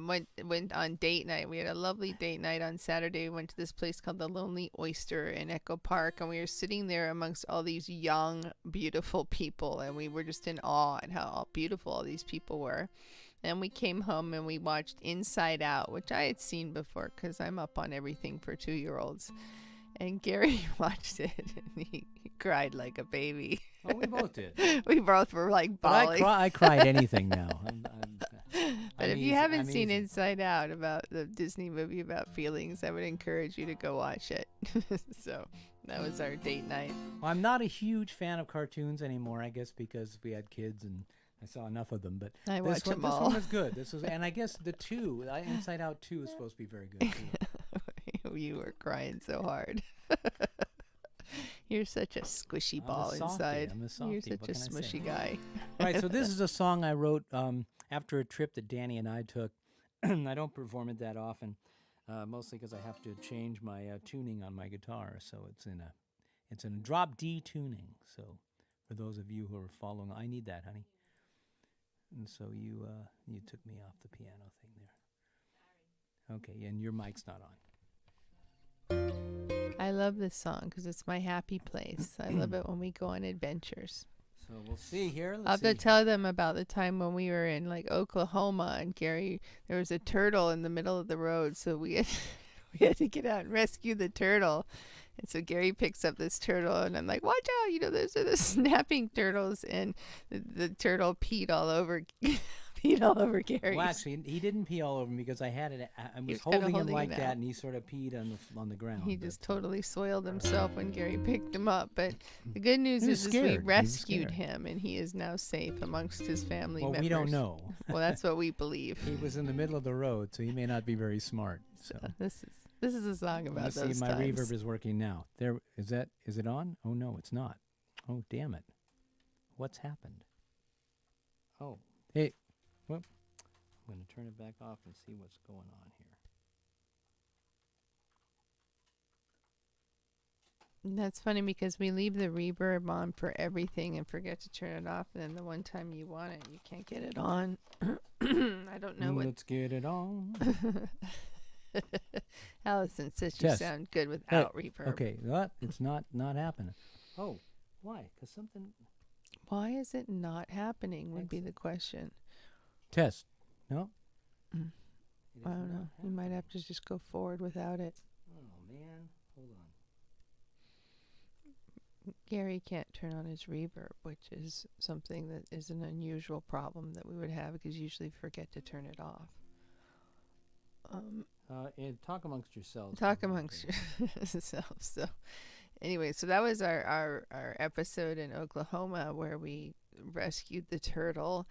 went on date night. We had a lovely date night on Saturday. We went to this place called the Lonely Oyster in Echo Park, and we were sitting there amongst all these young, beautiful people, and we were just in awe at how beautiful all these people were. And we came home and we watched Inside Out, which I had seen before because I'm up on everything for 2-year-olds. And Gary watched it and he cried like a baby. Oh, we both did. We both were like But bawling. I cried anything now. But if you haven't seen Inside Out, about the Disney movie about feelings, I would encourage you to go watch it. So that was our date night. Well, I'm not a huge fan of cartoons anymore, I guess, because we had kids and I saw enough of them, but I watch them this all. one was good. This was, and I guess the two, Inside Out 2 is supposed to be very good too. You were crying so hard. You're such a squishy ball I'm a softie. inside. I'm a softie. You're What such a can I say? smushy guy. Right, so this is a song I wrote after a trip that Danny and I took. I don't perform it that often, mostly because I have to change my tuning on my guitar. So it's in a drop D tuning. So for those of you who are following, I need that, honey. And so you took me off the piano thing there. Okay, and your mic's not on. I love this song because it's my happy place. I love it when we go on adventures. So we'll see here. I'll have to tell them about the time when we were in like Oklahoma and Gary, there was a turtle in the middle of the road. So we had to get out and rescue the turtle. And so Gary picks up this turtle and I'm like, watch out, you know, those are the snapping turtles. And the turtle peed all over Gary. Well, actually, he didn't pee all over me because I had it. I was was kinda holding him holding like it that, out. and he sort of peed on the ground. He just totally soiled himself when Gary picked him up. But the good news He was is scared. we He was rescued scared. him and he is now safe amongst his family Well, members. we don't know. Well, that's what we believe. He was in the middle of the road, so he may not be very smart. So This is a song about let's those see. My times. reverb is working now. There is that. Is it on? Oh no, it's not. Oh damn it! What's happened? Oh hey, whoop. I'm going to turn it back off and see what's going on here. And that's funny because we leave the reverb on for everything and forget to turn it off. And then the one time you want it, you can't get it on. I don't know what. Let's get it on. Allison says you Test. sound good without reverb. Okay, what? It's not happening. Oh, why? Because something. Why is it not happening would be the Excellent. question. Test. No. Mm. It I is don't not know. You might have to just go forward without it. Oh man, hold on. Gary can't turn on his reverb, which is something that is an unusual problem that we would have because usually forget to turn it off. And talk amongst yourselves. Talk amongst yourselves. So anyway, so that was our episode in Oklahoma where we rescued the turtle.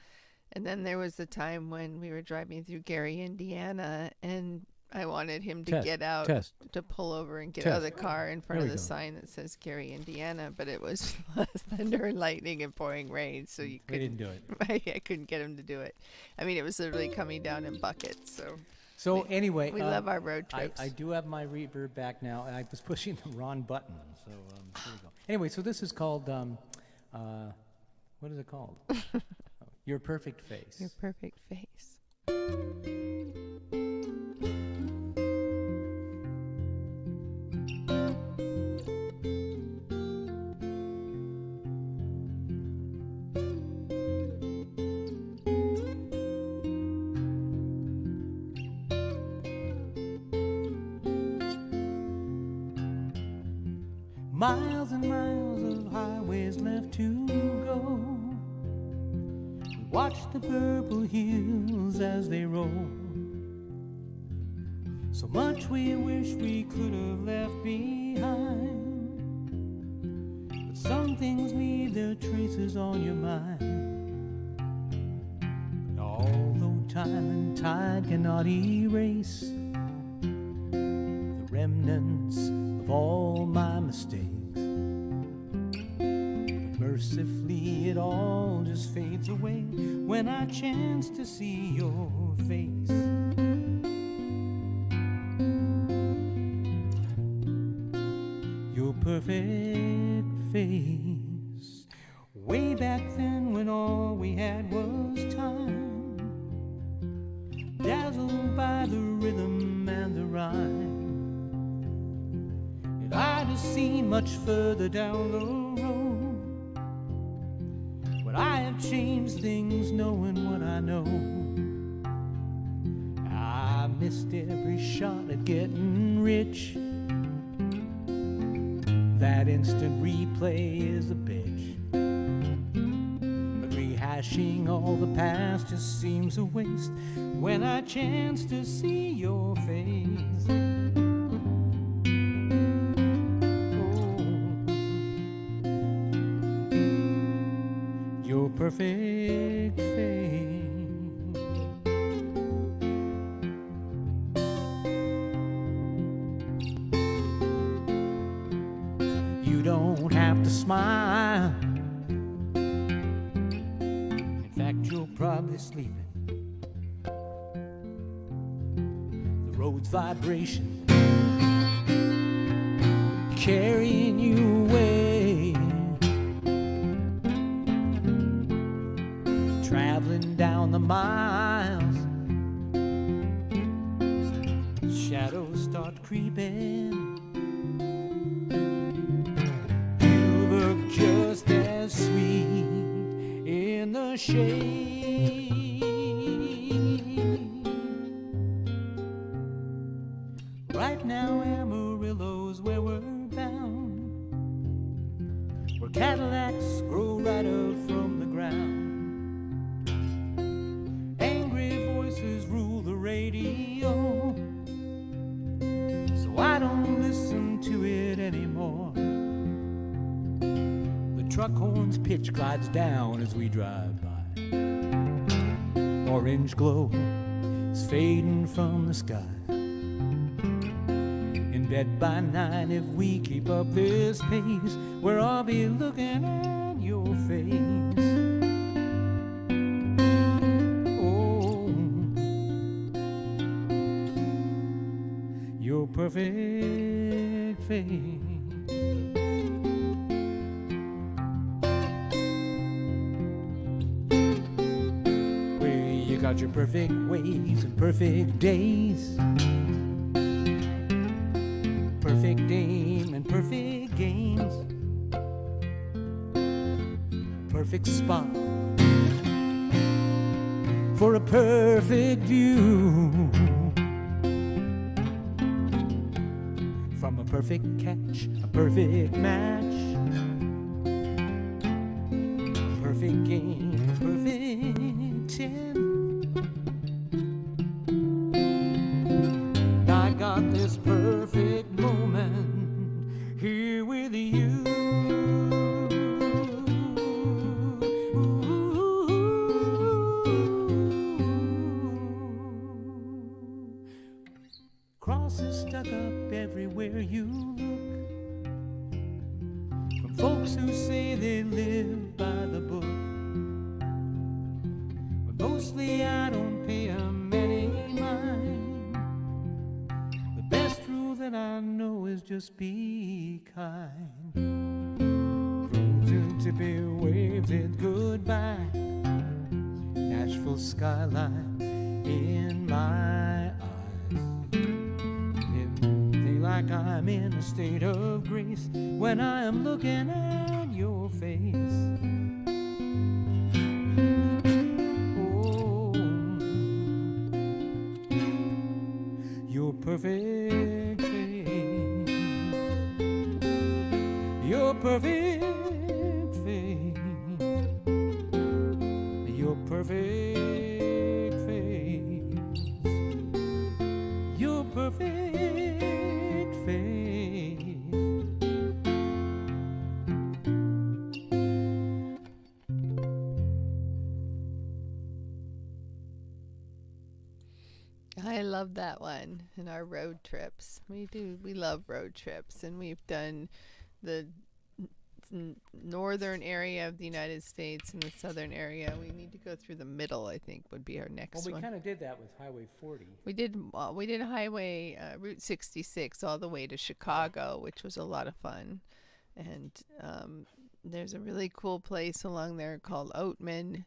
And then there was the time when we were driving through Gary, Indiana, and I wanted him to get out to pull over and get out of the car in front of the sign that says Gary, Indiana, but it was thunder and lightning and pouring rain, so you couldn't didn't do it. I couldn't get him to do it. I mean, it was literally coming down in buckets. So anyway, we love our road trips. I do have my reverb back now. I was pushing the wrong button, so here we go. Anyway, so this is called what is it called? Your Perfect Face. Your perfect face. Miles and miles of highways left to go. Watch the purple hills as they roll. So much we wish we could have left behind, but some things leave their traces on your mind. But although time and tide cannot erase the remnants of all my mistakes, mercifully it all just fades away when I chance to see your face. Your perfect face. Way back then when all we had was time, dazzled by the rhythm and the rhyme, and I'd have seen much further down the road. But I have changed things knowing what I know. I missed every shot at getting rich. That instant replay is a bitch. But rehashing all the past just seems a waste when I chance to see your face. Your perfect hardly sleeping. The road's vibration carrying you away, traveling down the miles. Shadows start creeping. You look just as sweet in the shade. Right now Amarillo's where we're bound, where Cadillacs grow right up from the ground. Angry voices rule the radio, so I don't listen to it anymore. The truck horn's pitch glides down as we drive by. Orange glow is fading from the sky. In bed by 9 if we keep up this pace, where I'll be looking at your face. Oh, your perfect face. Well, you got your perfect ways and perfect days, perfect aim and perfect games, perfect spot for a perfect view, from a perfect catch, a perfect match, perfect game, a perfect 10. I got this perfect moment here with you. Crosses stuck up everywhere you look, from folks who say they live by the book. But mostly I don't pay 'em any mind. The best rule that I know is just be kind. Frozen tippy waves it goodbye. Nashville skyline in my eyes. It like I'm in a state of grace when I am looking at your face. Oh, your perfect face, your perfect face, your perfect face, your perfect face. I love that one. In our road trips, we love road trips, and we've done the northern area of the United States and the southern area. We need to go through the middle, I think, would be our next Well, we one. kind of did that with Highway 40. We did highway Route 66 all the way to Chicago, which was a lot of fun. And there's a really cool place along there called Oatman,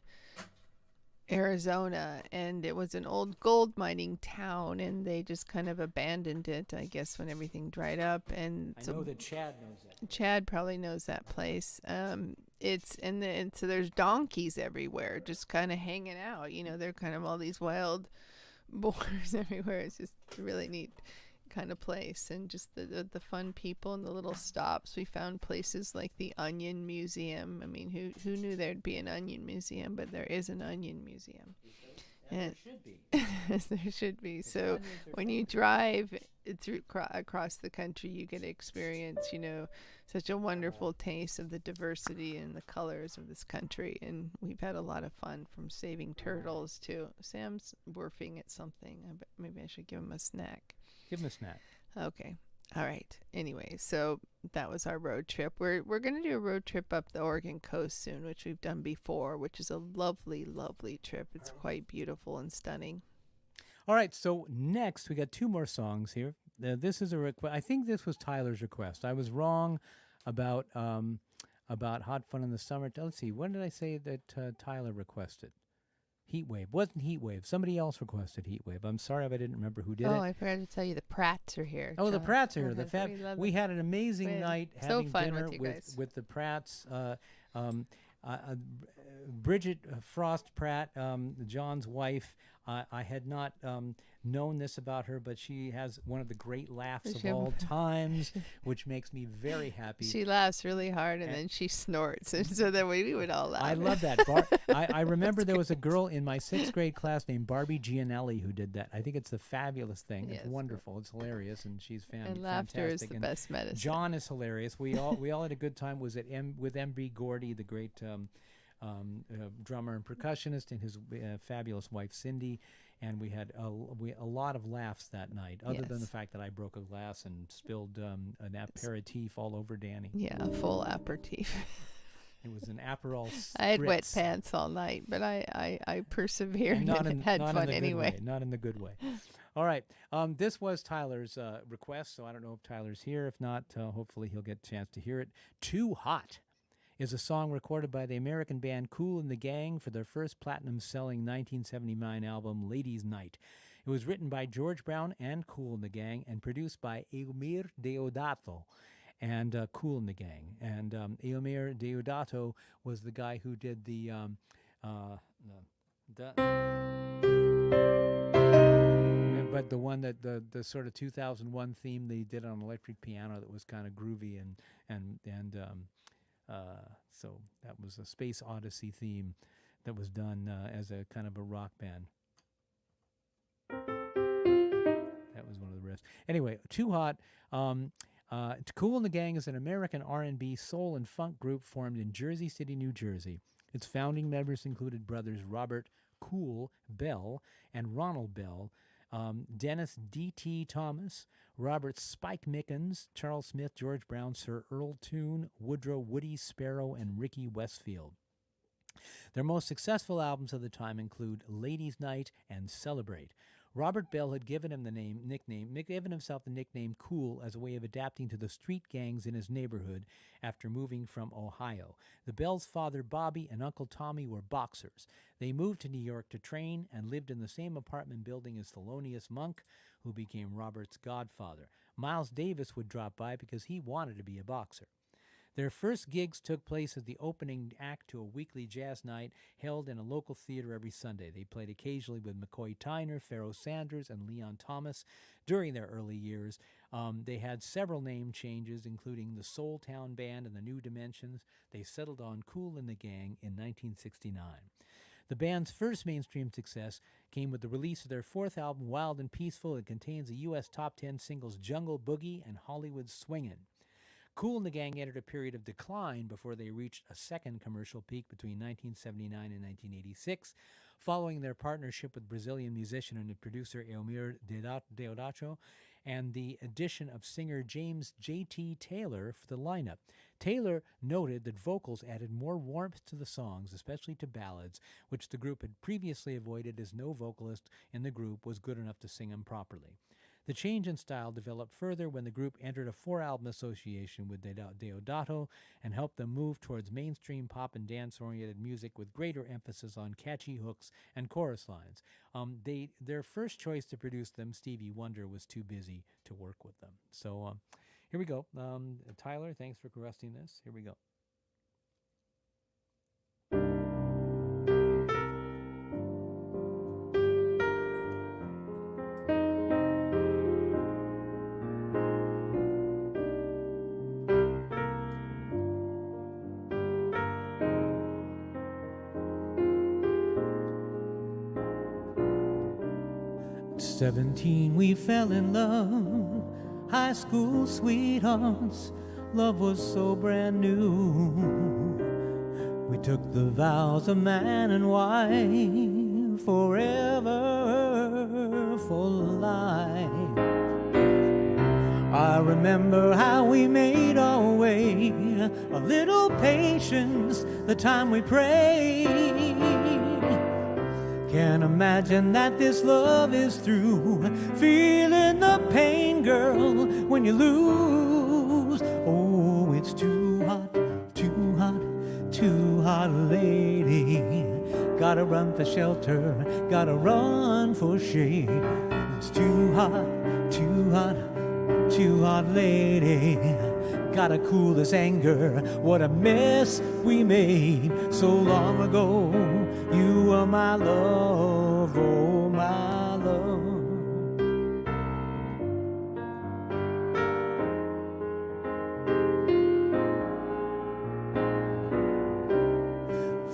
Arizona, and it was an old gold mining town, and they just kind of abandoned it, I guess, when everything dried up. And I so know that Chad knows that. Chad probably knows that place. And so there's donkeys everywhere, just kind of hanging out. You know, they're kind of all these wild boars everywhere. It's just a really neat kind of place, and just the fun people and the little stops. We found places like the Onion Museum. I mean, who knew there'd be an onion museum? But there is an onion museum. And there should be. There should be. So when you drive through across the country, you get to experience, you know, such a wonderful taste of the diversity and the colors of this country. And we've had a lot of fun, from saving turtles to Sam's wharfing at something. Maybe I should give him a snack. Give him a snack. Okay. All right. Anyway, so that was our road trip. We're going to do a road trip up the Oregon coast soon, which we've done before, which is a lovely, lovely trip. It's quite beautiful and stunning. All right, so next we got two more songs here. This is a request. I think this was Tyler's request. I was wrong about Hot Fun in the Summer. Let's see. When did I say that Tyler requested? Heatwave. Wasn't Heatwave. Somebody else requested Heatwave. I'm sorry if I didn't remember who did it. Oh, I forgot to tell you the Pratts are here. Oh, the John. Pratts are here. We had an amazing night so having fun dinner with you guys. with the Pratts. Bridget Frost Pratt, John's wife. I had not known this about her, but she has one of the great laughs of all times, which makes me very happy. She laughs really hard, and then she snorts, and so that we would all laugh. I love that. I remember there was a girl in my 6th grade class named Barbie Gianelli who did that. I think it's the fabulous thing. Yes. It's wonderful. It's hilarious, and she's fantastic. And laughter is the best medicine. John is hilarious. We all had a good time. Was with M.B. Gordy, the great drummer and percussionist, and his fabulous wife Cindy, and we had a lot of laughs that night. Other than the fact that I broke a glass and spilled an aperitif all over Danny. Yeah, a full aperitif. It was an Aperol spritz. I had wet pants all night, but I persevered and had fun anyway. Not in the good way. All right. This was Tyler's request, so I don't know if Tyler's here. If not, hopefully he'll get a chance to hear it. Too Hot is a song recorded by the American band Kool and the Gang for their first platinum-selling 1979 album, Ladies' Night. It was written by George Brown and Kool and the Gang and produced by Eumir Deodato and Kool and the Gang. And Eumir Deodato was the guy who did but the one that the sort of 2001 theme they did on electric piano that was kind of groovy and so that was a Space Odyssey theme that was done as a kind of a rock band. That was one of the riffs. Anyway, Too Hot. Kool and the Gang is an American R&B soul and funk group formed in Jersey City, New Jersey. Its founding members included brothers Robert Kool Bell and Ronald Bell, Dennis D.T. Thomas, Robert Spike Mickens, Charles Smith, George Brown, Sir Earl Toone, Woodrow Woody Sparrow, and Ricky Westfield. Their most successful albums of the time include Ladies' Night and Celebrate. Robert Bell had given himself the nickname Kool as a way of adapting to the street gangs in his neighborhood after moving from Ohio. The Bells' father, Bobby, and Uncle Tommy were boxers. They moved to New York to train and lived in the same apartment building as Thelonious Monk, who became Robert's godfather. Miles Davis would drop by because he wanted to be a boxer. Their first gigs took place as the opening act to a weekly jazz night held in a local theater every Sunday. They played occasionally with McCoy Tyner, Pharoah Sanders, and Leon Thomas during their early years. They had several name changes, including the Soul Town Band and the New Dimensions. They settled on Kool and the Gang in 1969. The band's first mainstream success came with the release of their fourth album, Wild and Peaceful. It contains the U.S. top 10 singles Jungle Boogie and Hollywood Swingin'. Kool and the Gang entered a period of decline before they reached a second commercial peak between 1979 and 1986. Following their partnership with Brazilian musician and producer Eumir Deodato and the addition of singer James J.T. Taylor for the lineup. Taylor noted that vocals added more warmth to the songs, especially to ballads, which the group had previously avoided as no vocalist in the group was good enough to sing them properly. The change in style developed further when the group entered a 4-album association with Deodato and helped them move towards mainstream pop and dance-oriented music with greater emphasis on catchy hooks and chorus lines. Their first choice to produce them, Stevie Wonder, was too busy to work with them. So here we go. Tyler, thanks for requesting this. Here we go. 17, we fell in love, high school sweethearts, love was so brand new. We took the vows of man and wife, forever for life. I remember how we made our way, a little patience the time we prayed. Can't imagine that this love is through, feeling the pain, girl, when you lose. Oh, it's too hot, too hot, too hot, lady. Gotta run for shelter, gotta run for shade. It's too hot, too hot, too hot, lady. Gotta cool this anger, what a mess we made so long ago. You are my love, oh my love.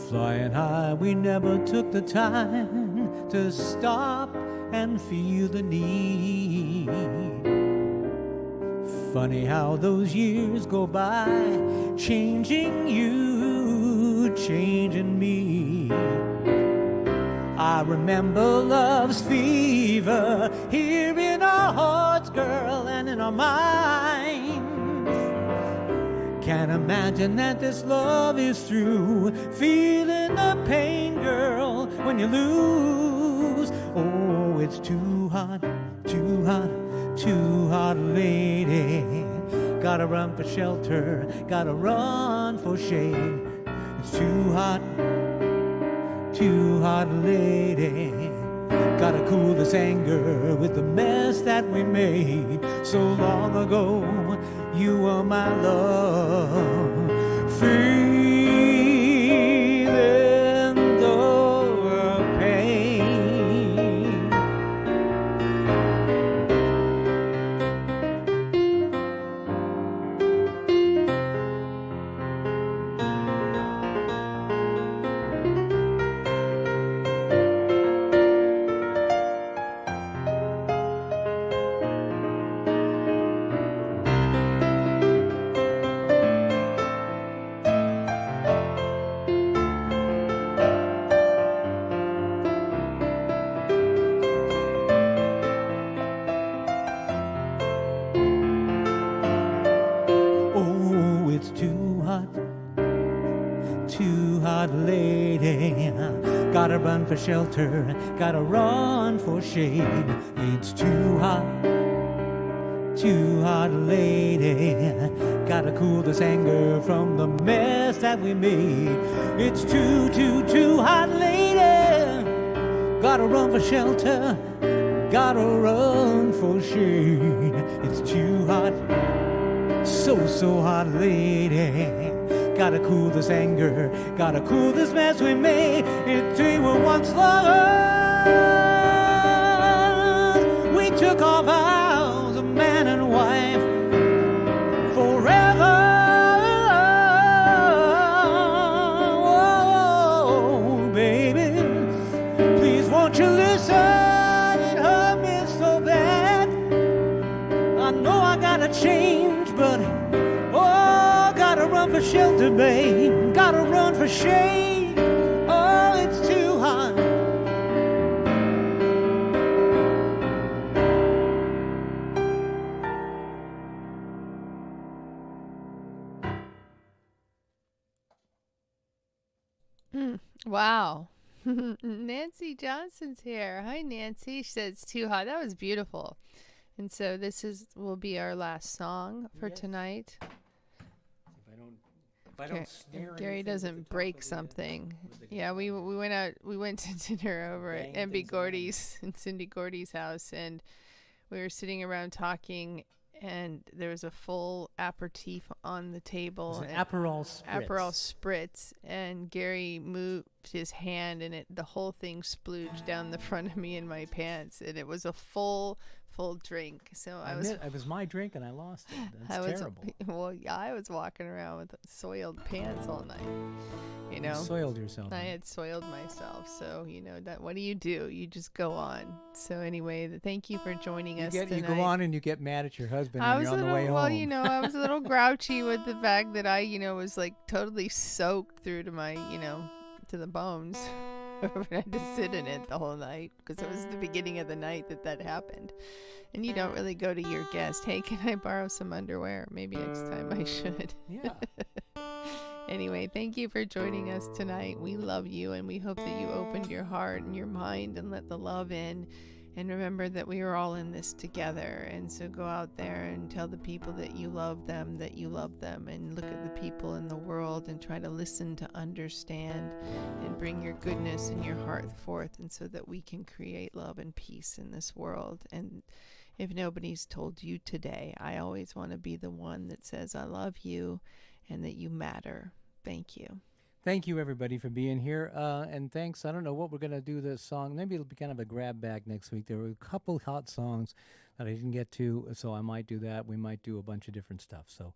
Flying high, we never took the time to stop and feel the need. Funny how those years go by, changing you, changing me. I remember love's fever here in our hearts, girl, and in our minds. Can't imagine that this love is through, feeling the pain, girl, when you lose. Oh, it's too hot, too hot, too hot, lady. Gotta run for shelter, gotta run for shade. It's too hot, lady. Gotta cool this anger with the mess that we made so long ago. You are my love, feeling the pain. Lady, gotta run for shelter, gotta run for shade. It's too hot, lady. Gotta cool this anger from the mess that we made. It's too hot, lady. Gotta run for shelter, gotta run for shade. It's too hot, so hot, lady. Gotta cool this anger, gotta cool this mess we made. We were once lovers. We took our vows of man and wife forever. Oh, baby, please won't you listen? It hurt me so bad. I know I gotta change, but gotta run for shelter, babe. Gotta run for shade. Oh, it's too hot. Wow. Nancy Johnson's here. Hi, Nancy. She said it's too hot. That was beautiful. And so this will be our last song for tonight. Gary doesn't break something. Yeah, we went to dinner over at MB Gordy's in Cindy Gordy's house, and we were sitting around talking, and there was a full aperitif on the table. It was an Aperol Spritz, and Gary moved his hand, and the whole thing splooged down the front of me in my pants, and it was a full drink. So it was my drink and I lost it. That's terrible. Well, yeah, I was walking around with soiled pants all night. You soiled yourself. I had soiled myself. So that. What do? You just go on. So anyway, thank you for joining us tonight. You go on and you get mad at your husband when you're on the way home. Well, I was a little grouchy with the fact that I was like totally soaked through to my to the bones. I had to sit in it the whole night because it was the beginning of the night that happened. And you don't really go to your guest, hey, can I borrow some underwear? Maybe next time I should. Yeah. Anyway, thank you for joining us tonight. We love you, and we hope that you opened your heart and your mind and let the love in. And remember that we are all in this together. And so go out there and tell the people that you love them, and look at the people in the world and try to listen to understand and bring your goodness and your heart forth, and so that we can create love and peace in this world. And if nobody's told you today, I always want to be the one that says I love you and that you matter. Thank you. Thank you, everybody, for being here. And thanks. I don't know what we're going to do this song. Maybe it'll be kind of a grab bag next week. There were a couple hot songs that I didn't get to, so I might do that. We might do a bunch of different stuff. So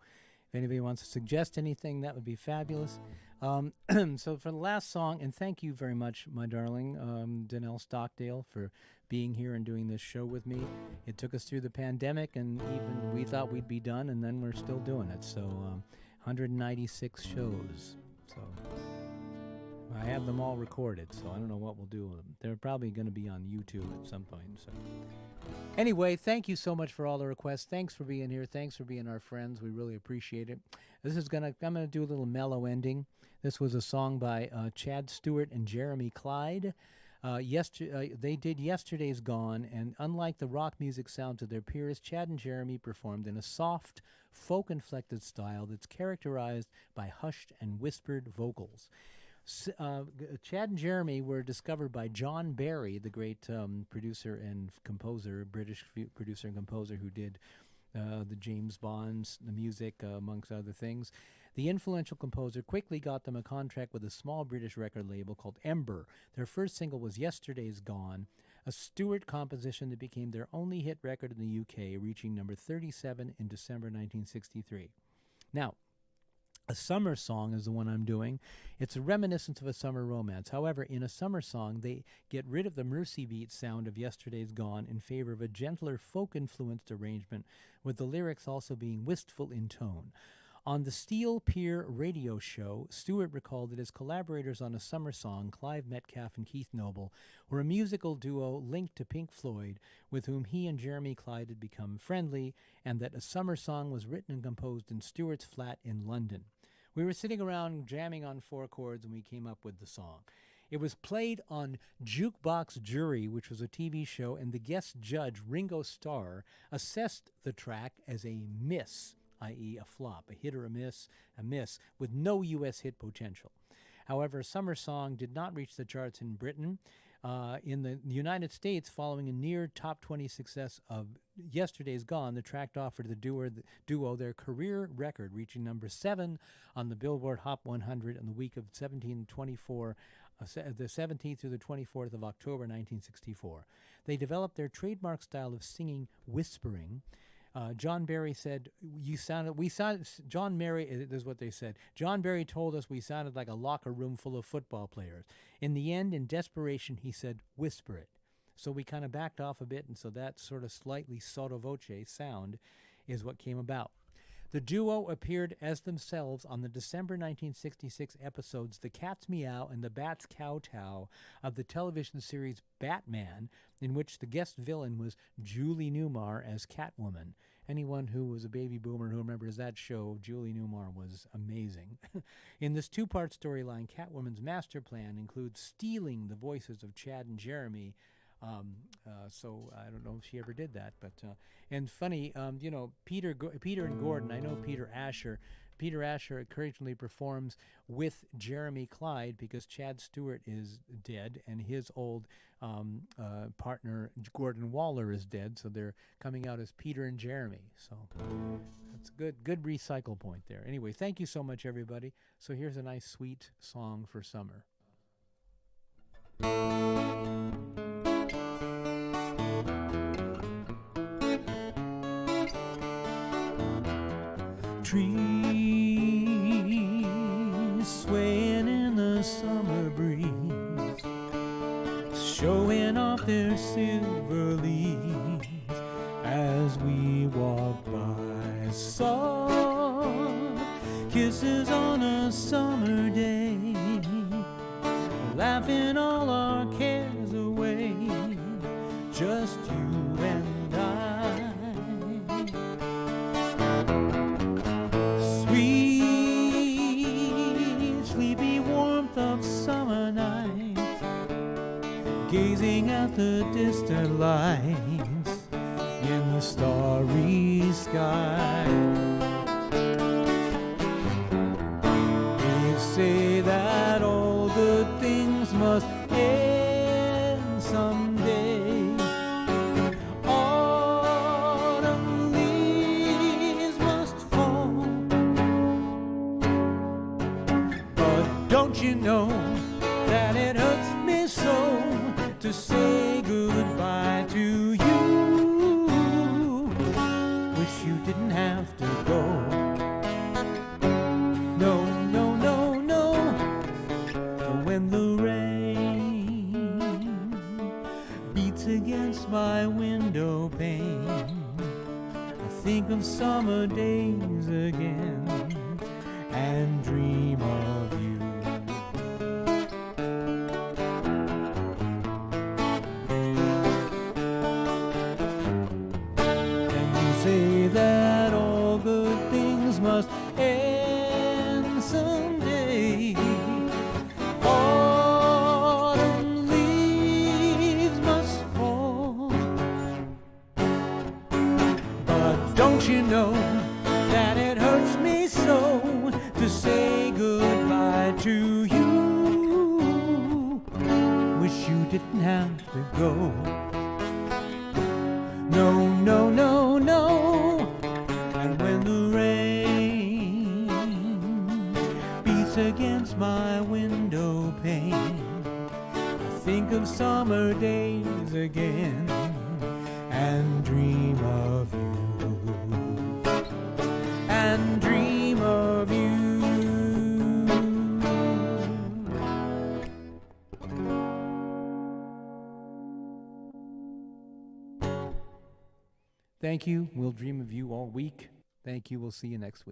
if anybody wants to suggest anything, that would be fabulous. So for the last song, and thank you very much, my darling, Danelle Stockdale, for being here and doing this show with me. It took us through the pandemic, and even we thought we'd be done, and then we're still doing it. So 196 shows. So I have them all recorded, so I don't know what we'll do with them. They're probably going to be on YouTube at some point. So anyway, thank you so much for all the requests. Thanks for being here. Thanks for being our friends. We really appreciate it. I'm gonna do a little mellow ending. This was a song by Chad Stewart and Jeremy Clyde. They did Yesterday's Gone, and unlike the rock music sounds of their peers, Chad and Jeremy performed in a soft, folk-inflected style that's characterized by hushed and whispered vocals. Chad and Jeremy were discovered by John Barry, the great producer and composer, British producer and composer who did the James Bonds, the music, amongst other things. The influential composer quickly got them a contract with a small British record label called Ember. Their first single was Yesterday's Gone, a Stewart composition that became their only hit record in the UK, reaching number 37 in December 1963. Now, a summer song is the one I'm doing. It's a reminiscence of a summer romance. However, in a summer song, they get rid of the mercy beat sound of Yesterday's Gone in favor of a gentler folk-influenced arrangement, with the lyrics also being wistful in tone. On the Steel Pier radio show, Stewart recalled that his collaborators on a summer song, Clive Metcalf and Keith Noble, were a musical duo linked to Pink Floyd, with whom he and Jeremy Clyde had become friendly, and that a summer song was written and composed in Stewart's flat in London. We were sitting around jamming on 4 chords, and we came up with the song. It was played on Jukebox Jury, which was a TV show, and the guest judge, Ringo Starr, assessed the track as a miss, i.e. a flop, a hit or a miss, with no U.S. hit potential. However, Summer Song did not reach the charts in Britain. In the United States, following a near top 20 success of Yesterday's Gone, the track offered the duo their career record, reaching number 7 on the Billboard Hot 100 in the week of the 17th through the 24th of October 1964. They developed their trademark style of singing whispering. John Barry said, John Barry, this is what they said. John Barry told us we sounded like a locker room full of football players. In the end, in desperation, he said, whisper it. So we kind of backed off a bit, and so that sort of slightly sotto voce sound is what came about. The duo appeared as themselves on the December 1966 episodes The Cat's Meow and The Bat's Kowtow of the television series Batman, in which the guest villain was Julie Newmar as Catwoman. Anyone who was a baby boomer who remembers that show, Julie Newmar was amazing. In this 2-part storyline, Catwoman's master plan includes stealing the voices of Chad and Jeremy. So I don't know if she ever did that, but and funny, Peter and Gordon. I know Peter Asher. Peter Asher occasionally performs with Jeremy Clyde because Chad Stewart is dead and his old partner Gordon Waller is dead. So they're coming out as Peter and Jeremy. So that's a good recycle point there. Anyway, thank you so much, everybody. So here's a nice, sweet song for summer. Trees swaying in the summer breeze, showing off their silver leaves as we walk by. Soft kisses on a summer day, laughing all just you and I. Sweet, sleepy warmth of summer night, gazing at the distant lights in the starry sky. They say that all good things must end someday. Autumn leaves must fall. But don't you know that it hurts me so to say goodbye to you? Wish you didn't have to go. No, no, no, no. When the rain beats against my window pane, I think of summer days again and dream of you. Say that all good things must end someday. Autumn leaves must fall. But don't you know that it hurts me so to say goodbye to you? Wish you didn't have to go. No, no, no, no. And when the rain beats against my window pane, I think of summer days again and dream of you. And dream of you. Thank you. We'll dream of you all week. Thank you. We'll see you next week.